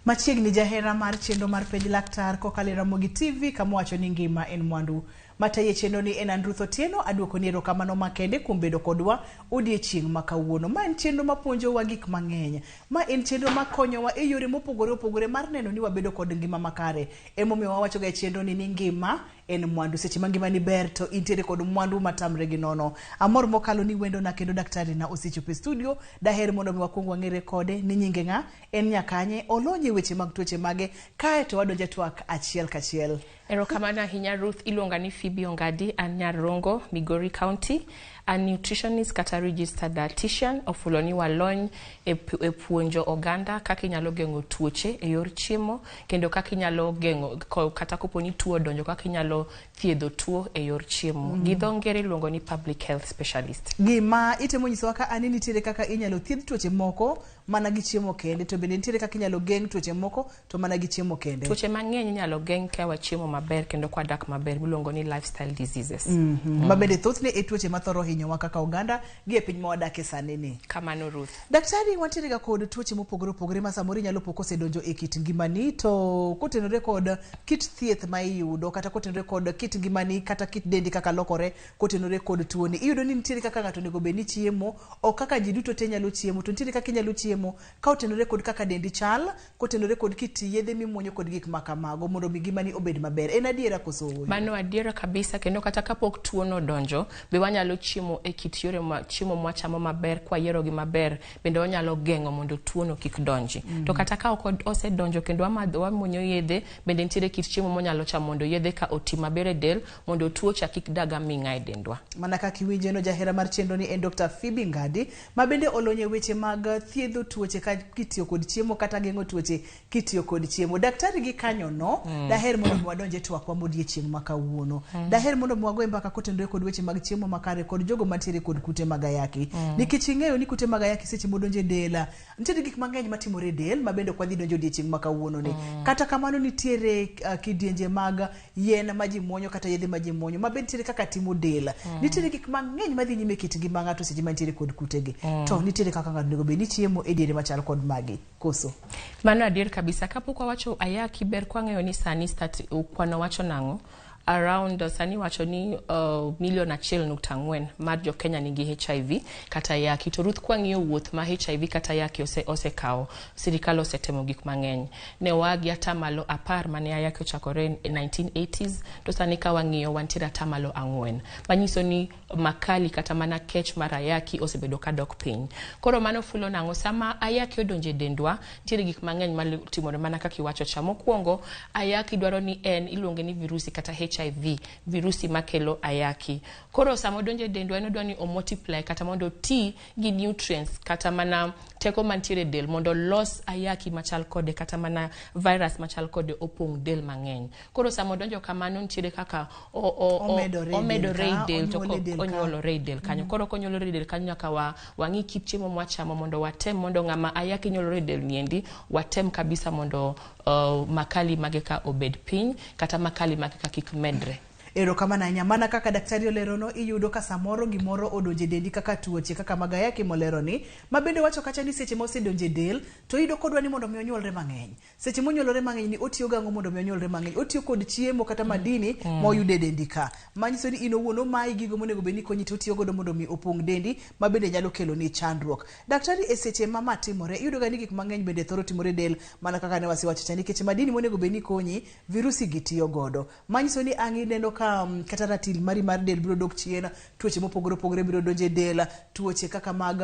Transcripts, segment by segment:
Machiegni jahera mar chenro mar penj laktar kokalo RAMOGI TV kama wacho ni ngima en mwandu. Mataye chenro ni en Andrew Otieno, aduoko ni erokamano makende kuom bedo kodwa odiechieng' ma kawuono. Ma en chenro mapuonjowa gik mang'eny. Ma en chenro makonyowa e yore mopogore opogore mar neno ni wabedo kod ngima makare. Emomiyo wawacho ga chenro ni ngima en mwandu. Seche ma ngima ni ber to intiere kod mwandu matamre gi nono. Amor mokalo ni wendo na kendo daktari na osechopo e studio. Daher mondo mi wakwong wang'ere kode ni nyinge ng'a, en nyakanye, olonye weche mag tuoche mage, kae to wadonje twak achiel kachiel. Erokamano ahinya Ruth, iluonga ni Phoebe Ongadi, an Nyarongo, Migori County, a nutritionist kata registered dietitian. Ofulo ni walony e puonjo oganda kaka inyalo geng'o tuoche e yor chiemo, kendo kaka inyalo geng'o kata kopo ni tuo donjo kaka inyalo thiedho tuo e yor chiemo. Gi dho ngere iluongo ni public health specialist. Gima itemo nyisowa ka ani nitiere kaka inyalo thiedh tuoche moko mana gi chiemo kende, to bende nitiere kaka inyalo geng' tuoche moko to mana gi chiemo kende. Tuoche mang'eny inyalo geng' ka wachiemo maber kendo kwa dak maber, miluongo ni lifestyle diseases. Ma bende thothne e tuoche mathoro hinyowa kaka oganda gi e piny ma wadake sani ni. Kamano Ruth. Daktari, wantiere ga kod tuoche mopogore opogore ma samoro nyalo poko osedonjo e kit ngimani, to kotenore kod kit thieth ma iyudo kata kotenore kod kit ngimani kata kit dendi kaka lokore kotenore kod tuoni, iyudo ni nitiere kaka ng'ato onego bed ni chiemo, o kaka ji duto te nyalo chiemo, to nitiere kaka inyalo chiemo ka otenore kod kaka dendi chal, kotenore kod kit yedhe mimuonyo kod gik makamago mondo mi ngimani obed maber. En adiera koso? Mano adiera kabisa, kendo kata kapok tuo no donjo, be wanyalo chiemo e kit yore chiemo mwachamo maber, kwa yiero gi maber, bende wanyalo geng'o mondo tuo no kik donji. To kata ka ose donjo kendo wamuonyo yedhe, bende nitiere kit chiemo monyalo chamo mondo yedhe ka oti maber e del mondo tuo cha kik daga ming'a e dendwa. Mana kaka iwinjo no, jahera mar chenro ni en Dr. Phoebe Ngadi, ma bende olonye weche mag thiedho tuoche ka kitiyo kod chiemo kata geng'o tuoche kitiyo kod chiemo. Daktari gi kanyo no, daher mondo wadonje twakwa modiechieng' ma kawuono. Daher mondo mwagoe mbaka kotenore kod weche mag chiemo makare kod jogo mantiere kod kute mag ayaki. Nikech ing'eyo ni kute mag ayaki seche modonje dela, nitiere gik mang'eny matimore del ma bende kwadhi donjo odiechieng' ma kawuono ni. Kata kamano nitiere kidienje mag yien ma ji muonyo kata yedhe ma ji muonyo ma bende nitiere kaka timo del. Nitiere gik mang'eny madhi nyime kit ngima ng'ato seche ma nitiere kod kutegi. To nitiere kaka ng'ato onego bed ni chiemo e diere machal kod magi. Koso? Mano adier kabisa. Kapok wawacho ayaki, ber kwang'eyo ni sani kwano wacho nang'o around sani wacho ni 1.4 mar jo Kenya nigi HIV kata ayaki. To Ruth, kwang'iyo wuoth ma HIV kata ayaki osekawo, sirikal osetemo gik mang'eny. Ne wagi atamalo 10 mane ayaki ochakore e 1980s, to sani ka wang'iyo wantiere atamalo 4. Manyiso ni makali kata mana kech mar ayaki osebedo ka dok piny. Koro mano fulo nang'o, sama ayaki odonje dendwa, nitiere gik mang'eny matimore mana kaka iwacho cha. Mokwongo, ayaki dwaro ni iluonge ni virusi kata HIV, virusi makelo ayaki. Koro sama odonje dendwa, en odwa ni o multiply kata mondo ti gi nutrients kata mana teko mantiere del mondo los ayaki machal kode kata mana virus machal kode opong del mang'eny. Koro sama odonjo kamano, nitiere kaka omedore del to onyuolore del kanyo. Koro konyuolore del kanyo nyaka wang'i kit chiemo mwachamo mondo watem mondo ng'ama ayaki nyuolore del niendi, watem kabisa mondo makali mage ka obed piny kata makali mage ka kik medre. Erokamano ahinya. Mana kaka daktari olerono, iyudo ka samoro gimoro odonje dendi kaka tuoche kaka mag ayaki moleroni, ma bende wacho kacha ni seche ma osedonje del to iyudo kodwa ni mondo mi onyuolre mang'eny. Seche monyuolore mang'eny ni otiyo gang'o mondo mi onyuolre mang'eny? Otiyo kod chiemo kata madini ma oyudo e dendi ka. Manyiso ni in owuon omayi gigo monego bed ni konyi to otiyo godo mondo mi opong dendi, ma bende nyalo kelo ni chandruok. Daktari, e seche ma timore, iyudo ga ni gik mang'eny bende thoro timore del, mana kaka ne wasiwacho cha, nikech madini monego bed ni konyi, virusi gi tiyo godo. Manyiso ni ang' ineno ka kata ratil mari mar del biro dok chien, tuoche mopogore opogore biro donje del, tuoche kaka mag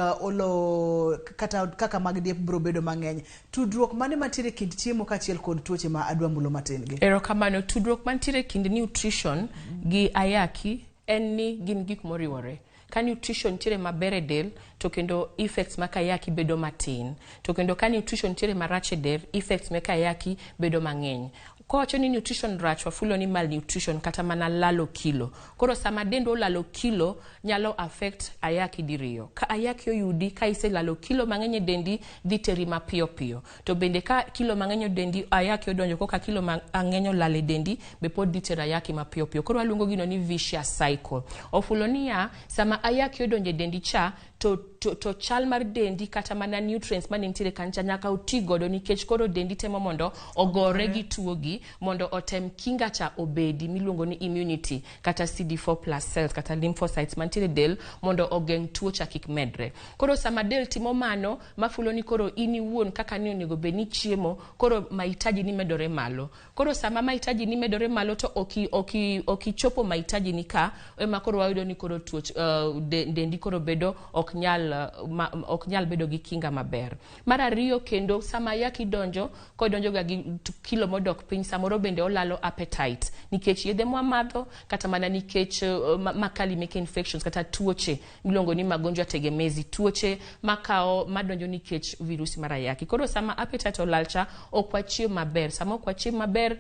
kaka mag diep biro bedo mang'eny. Tudruok mane mantiere kind chiemo kaachiel kod tuoche ma adwa mulo matin gi? Erokamano. Tudruok mantiere kind nutrition gi ayaki en ni gin gik moriwore. Ka nutrition nitiere maber e del, to kendo effects maka ayaki bedo matin. To kendo ka nutrition nitiere marach e del, effects maka ayaki bedo mang'eny. Kowacho ni nutrition rach, wafulo ni malnutrition kata mana lalo kilo. Koro sama dendo lalo kilo nyalo affect ayaki diriyo. Ka ayaki oyudi ka ise lalo kilo mang'eny dendi, dhi teri mapiyo piyo. To bende ka kilo mang'eny dendi ayaki odonjo, koka kilo mang'eny lale dendi, be pod dhi teri ayaki mapiyo piyo. Koro waluongo gino ni vicious cycle. Ofulo ni sama ayaki odonjo dendi cha, to chal mar dendi kata mana nutrients mane nitiere kancha nyaka uti godo nikech koro dendi temo mondo ogore gi tuogi mondo otem kinga cha obedi miluongo ni immunity kata CD4+ cells kata lymphocytes mantiere del mondo ogeng tuo cha kik medre. Koro sama del timo mano mafulo ni koro ini wuon kaka ni onego beni chiemo koro mahitaji ni medore malo. Koro sama mahitaji ni medore malo to oki chopo mahitaji ni ka ema koro wayudo ni koro tuo dendi koro bedo ok nyal bedo gi kinga maber. Mar ariyo kendo sama ayaki donjo ga gi kilo modok piny samoro bende olalo appetite nikech yedhe mwamadho kata mana nikech makali meke infections kata tuoche miluongo ni magonjwa tegemezi tuoche makao madonjo nikech virusi mar ayaki. Koro sama appetite olalcha okwachiem maber. Sama okwachiem maber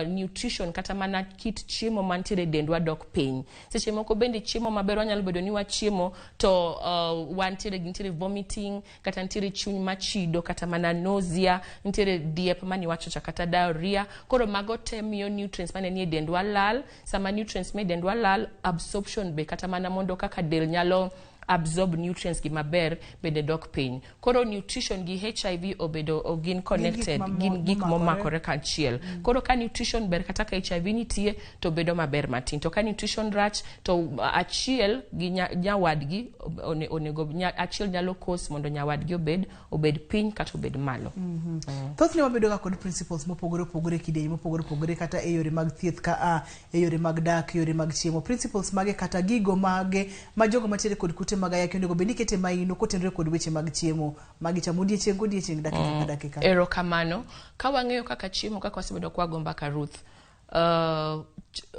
nutrition kata mana kit chiemo mantiere dendwa dok piny. Seche moko bende chiemo maber wanyalo bedo ni wachiemo to nitiere vomiting kata nitiere chuny machido kata mana nausea nitiere diep mani wachocha kata diarrhea. Koro mago te miyo nutrients mane nie dendwa lal. Sama nutrients me dendwa lal absorption be kata mana mondo kaka del nyalo absorb nutrients gi maber bende dok piny. Koro nutrition gi HIV obedo ogin connected gin gik momakore kanchiel. Koro ka nutrition ber kata ka HIV nitie to bedo maber matin. To ka nutrition rach to achiel gi nyawadgi onego achiel nyalo cause mondo nyawadgi obed piny kata obed malo. Thothne wabedo ga kod principles mopogore opogore kidieny mopogore opogore kata e yore mag thieth ka e yore mag dak, yore mag chiemo. Principles mage kata gigo mage ma jogo matiere kod kute mag ayaki onego beni kete maino kotenore kod weche mag chiemo magi chamo odiechieng dakika ka dakika. Erokamano ka wang'eyo kaka chiemo kaka wasebedo kwa gomba ka Ruth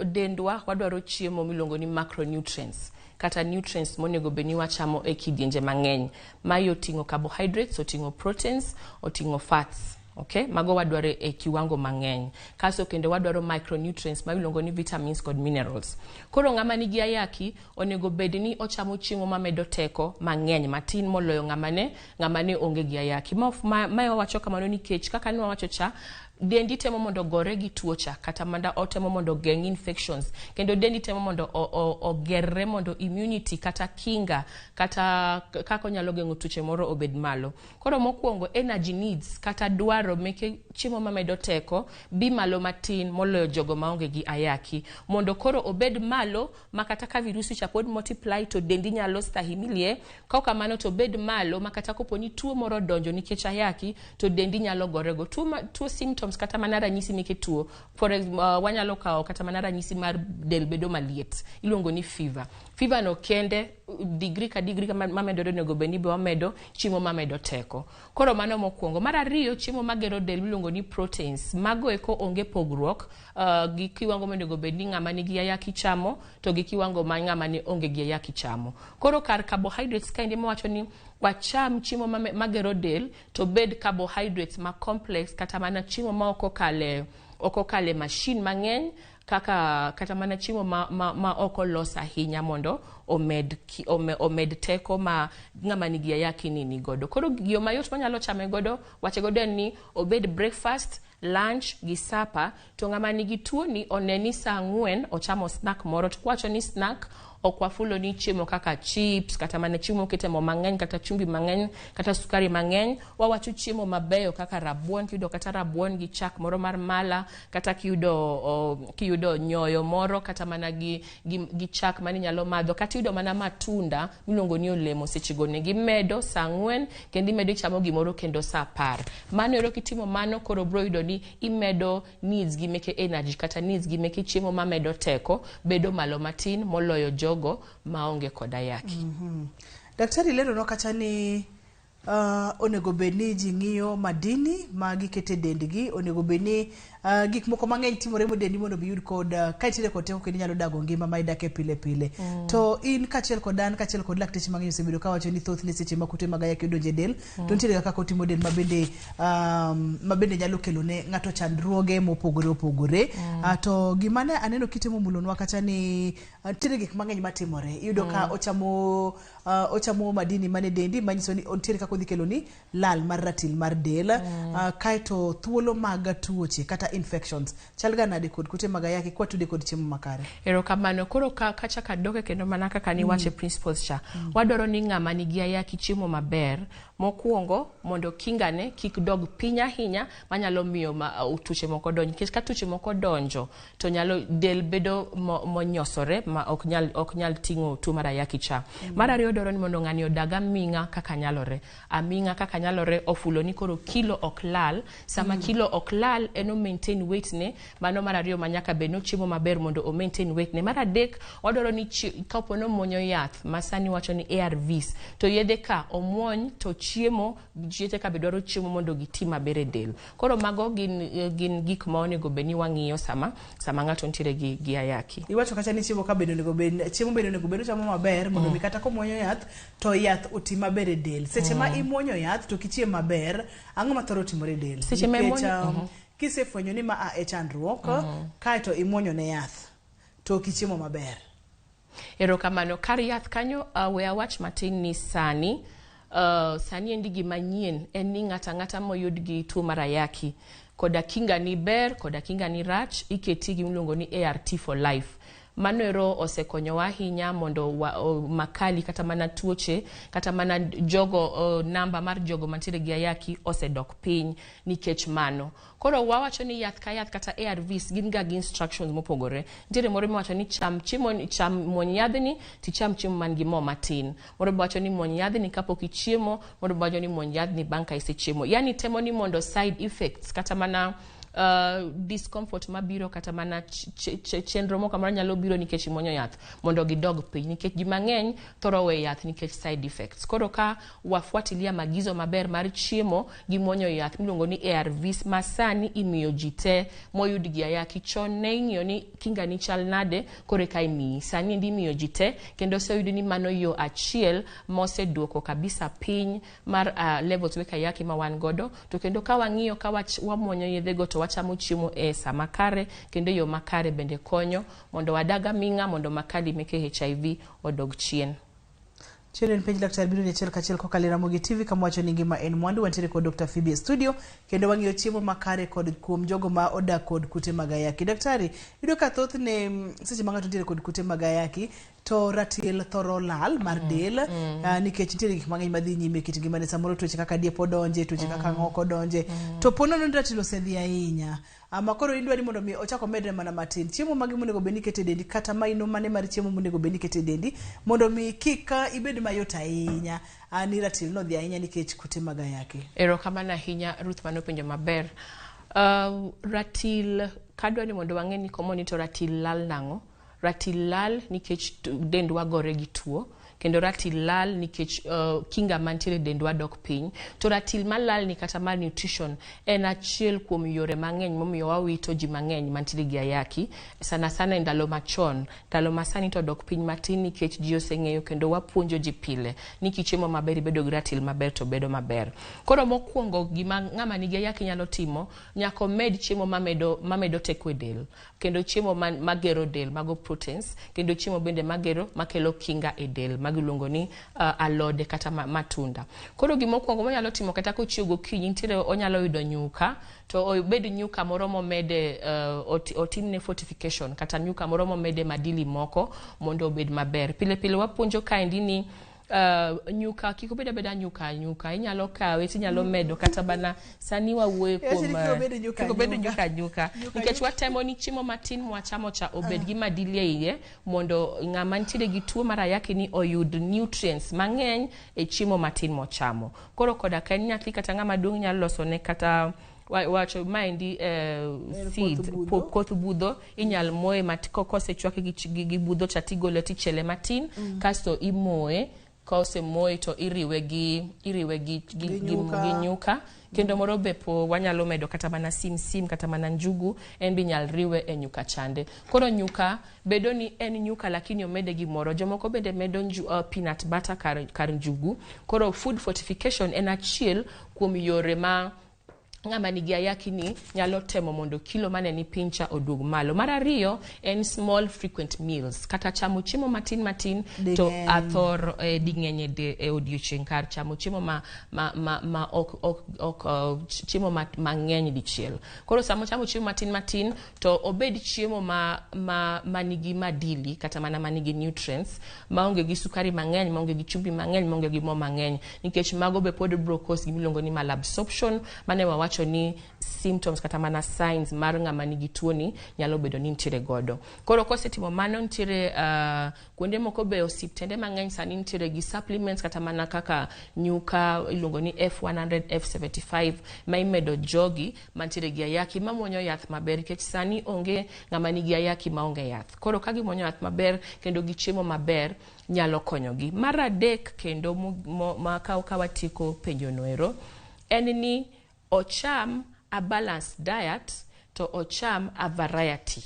dendwa wadwaro chiemo miluongo ni macronutrients kata nutrients monego beni wachamo e kidienje mang'eny mayo oting'o carbohydrates, oting'o proteins, oting'o fats. Okay, mago wadwaro e kiwango mang'eny. Kaso kendo wadwaro micronutrients miluongo ni vitamins kod minerals. Koro ng'ama nigi ayaki onego bed ni ochamo chiemo mamedo teko mang'eny matin moloyo ng'ama ne onge gi ayaki. Ma wacho kamano nikech kaka ne wacho cha dendi temo mondo gore gi tuocha kata manda otemo mondo geng infections kendo dendi temo mondo ogerre mondo immunity kata kinga kata kako nyalo gengo tuoche moro obed malo. Koro mokwongo energy needs kata dwaro meke chiemo mamedo teko bi malo matin moloyo jogo maonge gi ayaki mondo koro obed malo makata ka virusi cha pod multiply to dendi nyalo stahimilie ka kamano to bed malo makata koponi tuo moro donjo nikech ayaki to dendi nyalo gorego tuo symptoms kata mana ranyisi meke tuo wanyalo kawo kata mana ranyisi mar del bedo maliet iluongo ni fever no kende degree ka degree mamedore nego beni be wamedo chiemo mamedo teko. Koro mano mokwongo. Mar ariyo chiemo magero del miluongo ni proteins mago eko onge pogruok gi kiwango monego beni ng'ama nigi ayaki chamo to gi kiwango ma ng'ama ne onge gi ayaki chamo. Koro kar carbohydrates kainde mawacho ni wacham chiemo magero del to bed carbohydrates ma complex kata mana chiemo ma okokale machine mang'eny kata mana chiemo ma okolos ahinya mondo omed teko ma ng'ama nigi ayaki ni godo. Koro gio mayot manyalo chame godo wache godo ni obed breakfast, lunch gi supper to ng'ama nigi tuo ni oneni saa 4 ochamo snack moro to wacho ni snack okwafulo ni chiemo kaka chips kata mana chiemo kitemo mang'eny kata chumbi mang'eny kata sukari mang'eny wawacho chiemo mabeyo kaka rabuon kiyudo kata rabuon gi chak moro mar mala kata kiyudo nyoyo moro kata mana gi chak mani nyalo madho kata yudo mana matunda miluongo ni olemo sechigo ne gimedo saa 4 kendo imedo chamo gimoro kendo saa 10. Mano ero kitimo mano koro bro yudo ni imedo needs gi meke energy kata needs gi meke chiemo mamedo teko bedo malo matin moloyo jogo maonge kod ayaki. Daktari lero no kata ni onego beni ji ng'iyo madini ma gikete dendgi onego beni gik moko mang'eny timore mo dendi mondo biyud kod kaitire kod teko kendo nyalo dago ngima ma idake pile pile. To in kachiel kod lakteche mang'eny osebedo ka wacho ni thoth ne seche ma kute mag ayaki donje del to nitiere kaka otimo del mabende nyalo kelo ne ng'ato chandruoge mopogore opogore. To gimane aneno kitemo mulonwa kata ni nitiere gik mang'eny matimore. Iyudo ka ochamo madini mane dendi manyiso ni nitiere kaka odhi kelo ni lal mar ratil mar del. Kaeto thuolo mag tuoche kata infections. Chalga nade kod kute mag ayaki kwa tude kod chiemo makare. Erokamano, koro kacha kadoke kendo mana kaka ni wache principles cha. Wadwaro ni ng'ama nigi ayaki chiemo maber. Mokuongo mondo kingane kik dog piny ahinya manyalo miyo tuoche moko donjo. Nikech ka tuoche moko donjo to nyalo del bedo monyosore ma ok nyal ting'o tuo mar ayaki cha. Mar ariyo dwaro ni mondo ng'ani odag aming'a kaka nyalore. Aming'a kaka nyalore, ofulo ni koro kilo ok lal. Sama kilo ok lal eno maintain weight ne, mano mar ariyo manyaka beno chiemo maber mondo o maintain weight ne. Mar adek wadwaro ni kapono muonyo yath masani wacho ni ARVs to yedhe ka omuony to chiemo jite ka bedwaro chiemo mondo giti maber e del. Koro mago gin gik ma onego bed ni wang'iyo sama ng'ato ntiere gi ayaki. Iwacho kacha ni chiemo ka bedo onego bed chiemo bedo onego bed chamo maber mondo mi kata komuonyo yath to yath oti maber e del. Seche ma imuonyo yath to kichiemo maber, ang'o ma thoro timore e del? Seche ma imuonyo kisefwenyo ni ma e chandruok kaeto imuonyo ne yath to kichiemo maber. Erokamano, kar yath kanyo we awach matin ni sani endi gima nyien en ni ng'ata moyud gi tuo mar ayaki koda kinga ni ber koda kinga ni rach iketi gi miluongo ni ART for life. Mano ero osekonyowa ahinya mondo makali kata mana tuoche kata mana jogo namba mar jogo mantiere gi ayaki osedok piny nikech mano. Koro wawacho ni yath ka yath kata ARVs gin ga instructions mopogore. Nitiere moro miwacho ni cham muony yadhni ticham chiemo man gi mo matin. Moro wacho ni muony yadhni kapok ichiemo, moro wacho ni muony yadhni bang' ka isechiemo. Yani temo ni mondo side effects kata mana discomfort mabiro kata mana chenro moko kamano nyalo biro nikech imuonyo yath mondo gidog piny nikech ji mang'eny thoro we yath nikech side effects. Koro ka wafuatilia magizo maber mar chiemo gi muonyo yath miluongo ni ARVs masani imiyo ji te moyud gi ayaki. Chon ne ing'iyo ni kinga ni chal nade kore ka imiyi. Sani endi imiyo ji te kendo oseyud ni mano yo achiel moseduoko kabisa piny mar levels mek ayaki ma wan godo. To kendo ka wang'iyo ka wamuonyo yedhe go to wachamo chiemo e sama kare kendo yo makare bende konyo mondo wadaga aming'a mondo makali meke HIV odog chien. Chiren penj laktar biro ni achiel kachiel kokalo Ramogi TV kama wacho ni ngima en mwandu. Wantiere kod Dr. Phoebe studio kendo wang'iyo chiemo makare kod kuom jogo ma odak kod kute mag ayaki. Daktari, yudo ka thoth ne seche ma ng'ato ntiere kod kute mag ayaki to ratil thoro lal mar del nikech nitiere gik mang'eny madhi nyime kit ngimane. Samoro tuoche kaka diepo donje, tuoche kaka ng'oko donje, to pono no ratil osedhi ahinya. Makoro idwari mondo mi ochako medre mana matin. Chiemo magi monego bed ni kete dendi kata maino mane mar chiemo monego bed ni kete dendi mondo mi kika ibed mayot ahinya ani ratil no dhi ahinya nikech kute mag ayaki. Erokamano ahinya Ruth mano penjo maber. Ratil kadwa ni mondo wang'e ni komoni to ratil lal nang'o. Ratil lal nikech dendwa gore gi tuo. Kendo ratil lal nikech kinga mantiere dendwa dok piny. To ratil malal ni kata malnutrition en achiel kuom yore mang'eny momiyo wawito ji mang'eny mantiere gi ayaki. Sana sana ndalo machon. Ndalo masani to dok piny matin nikech ji oseng'eyo kendo wapuonjo ji pile ni kichiemo maber bedo gi ratil maber to bedo maber. Koro mokuongo gima ng'ama nigi ayaki nyalo timo nyaka med chiemo mamedo teko e del. Kendo chiemo magero del, mago proteins, kendo chiemo bende makelo kinga e del, magiluongo ni alode kata matunda. Koro gimokuongo monyalo timo kata kochiew gokinyi nitiere onyalo yudo nyuka to obed nyuka moro momede otimne fortification kata nyuka moro momede madili moko mondo obed maber. Pile wapuonjo kaendi ni nyuka kiko beda nyuka inyalo kawe tinyalo medo kata bana sani wawuoyo kuom kiko bedo nyuka nikech watemo ni chiemo matin mwachamo cha obed gi madili e iye mondo ng'ama ntiere gi tuo mar ayaki ni oyud nutrients mang'eny e chiemo matin mochamo. Koro koda ka nyathi kata ng'ama duong' nyalo loso ne kata wacho maendi seeds koth budho inyal moye matiko kosechwake gi budho cha tigole tichele matin kasto imoye. Kose moye to iriwe gi nyuka kendo moro bepo wanyalo medo kata mana sim kata mana njugu en bi nyal riwe e nyuka chande. Koro nyuka bedo ni en nyuka lakini omede gi moro. Jomoko bende medo peanut butter kar njugu. Koro food fortification en achiel kuom yore ma ng'ama nigi ayaki ni nyalo temo mondo kilo mane ni pincha odug malo. Mar ariyo en small frequent meals, kata chamo chiemo matin to athor ding'eny e odiochieng' kar chamo chiemo ma ok chiemo mang'eny dichiel. Koro samo chamo chiemo matin to obed chiemo ma nigi madili kata mana manigi nutrients, maonge gi sukari mang'eny, maonge gi chumbi mang'eny, maonge gi mo mang'eny, nikech mago be pod bro cause gimiluongo ni malabsorption, mane wawacho ni symptoms kata mana signs mar ng'ama nigi tuo ni nyalo bedo ni nitiere godo. Koro kosetimo mano, nitiere kuonde moko be osiptende mang'eny sani nitiere gi supplements kata mana kaka nyuka iluongo ni F100, F75 ma imedo jogi mantiere gi ayaki mamuonyo yath maber, nikech sani onge ng'ama nigi ayaki maonge yath. Koro ka gimuonyo yath maber kendo gi chiemo maber nyalo konyogi. Mar adek kendo ma kawatiko penjo noero en ni ocham a balanced diet to ocham a variety.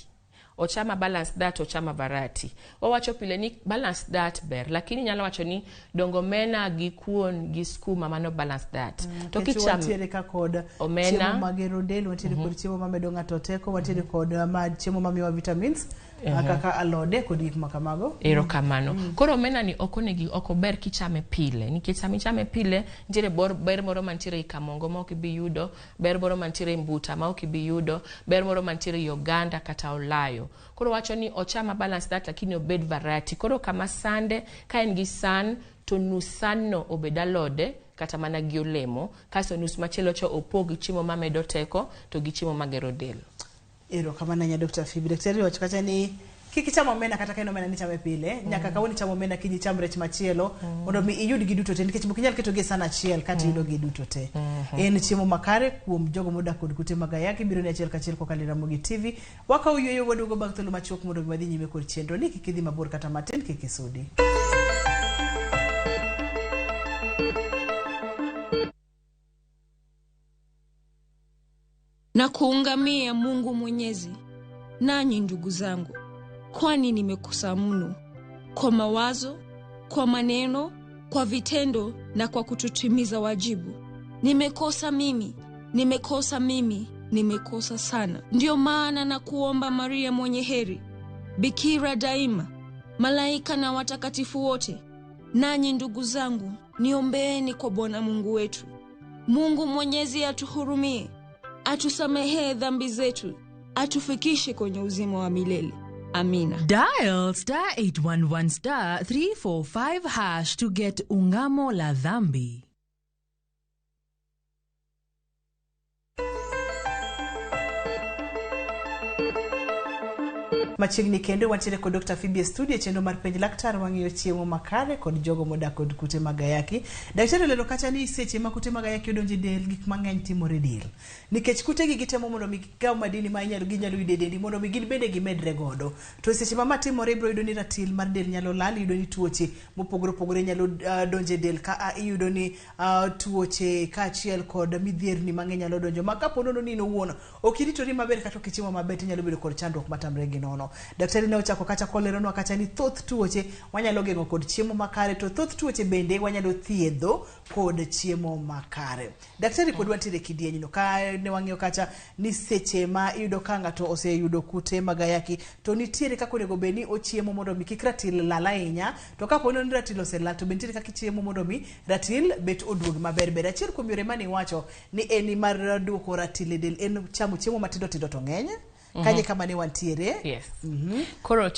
Ocham a balanced diet, ocham a variety. Owacho pile ni balanced diet ber, lakini nyalo wacho ni dongo mena gi kuon gi skuma mano balanced diet. To kicham watiere ka kod omena, chiemo magero del, watiere kod chiemo mamedo ng'ato teko, watiere kod chiemo mamiwa vitamins kaka alode kod gik makamago. Erokamano. Koro omena ni ok ober kichame pile, nikech samichame pile nitiere ber moro mantiere i kamongo ma ok ibi yudo, ber moro mantiere i mbuta ma ok ibi yudo, ber moro mantiere i oganda kata olayo. Koro wacho ni ochama balance that, lakini obed variety. Koro kama sande ka en gi san to nus san no obed alode kata mana gi olemo, kaso nus machielo cho opog chiemo mamedo teko to gi chiemo magero del. Erokamano nya Dr. Phoebe. Daktari wacho kacha ni kiki chamo omena kata kaino omena ni chame pile, nyaka kawoni chamo omena kiny cham rech machielo mondo mi iyud gi duto te, nikech mokinyal keto gi sana achiel kata iyudo gi duto te. En chiemo makare kuom jogo modak kod kute mag ayaki. Biro ni achiel kachiel kokalo Ramogi TV. Waka uyueyo waduogo bang' thuolo machuok mondo wadhi nyime kod chenro ni. Kik idhi mabor kata matin, kik isudi. Na kuungamia Mungu Mwenyezi, nanyi ndugu zangu, kwani nimekosa mno kwa mawazo, kwa maneno, kwa vitendo na kwa kutotimiza wajibu. Nimekosa mimi, nimekosa sana. Ndio maana na kuomba Maria mwenye heri, Bikira daima, malaika na watakatifu wote, nanyi ndugu zangu, niombeeni kwa Bwana Mungu wetu. Mungu Mwenyezi atuhurumie, atusamehe dhambi zetu, atufikishe kwenye uzima wa milele. Amina. Dial *811*345# to get ungamo la dhambi. Machiegni kendo wantiere kod Dr. Phoebe studio chendo mar penj laktar wang'iyo chiemo makare kod jogo modak kod kute mag ayaki. Daktari lero kacha ni seche ma kute mag ayaki odonjo e del, gik mang'eny timore e del. Nikech kute gi gitemo mondo mi gikaw madini ma ginyalo yudo e dendi mondo mi gin bende gimedre godo. To seche ma timore ibro yudo ni ratil mar del nyalo lal, yudo ni tuoche mopogore opogore nyalo donjo e del, ka iyudo ni tuoche kaachiel kod midhierni mang'eny nyalo donjo, ma kapo nono ni owuon ok iritori maber kata kichiemo maber nyalo bedo kod chandruok matamre gi nono. Daktari ne ochako kacha koleronwa kacha ni thoth tuoche wanyalo geng'o kod chiemo makare, to thoth tuoche bende wanyalo thiedho kod chiemo makare. Daktari pod wantiere kidieny no, ka ne wang'iyo kacha ni seche ma iyudo ka ng'ato oseyudo kute mag ayaki to nitiere kaka onego bed ni ochiemo mondo mi kik ratil lal ahinya, to kapo ni ratil oselal to nitiere kaka ichiemo mondo mi ratil bet oduog maber. Achiel kuom yore mane wacho ni en mar duoko ratil e del en chamo chiemo matindo tindo to ng'eny kanye kama ne wantiere. Yes. Koro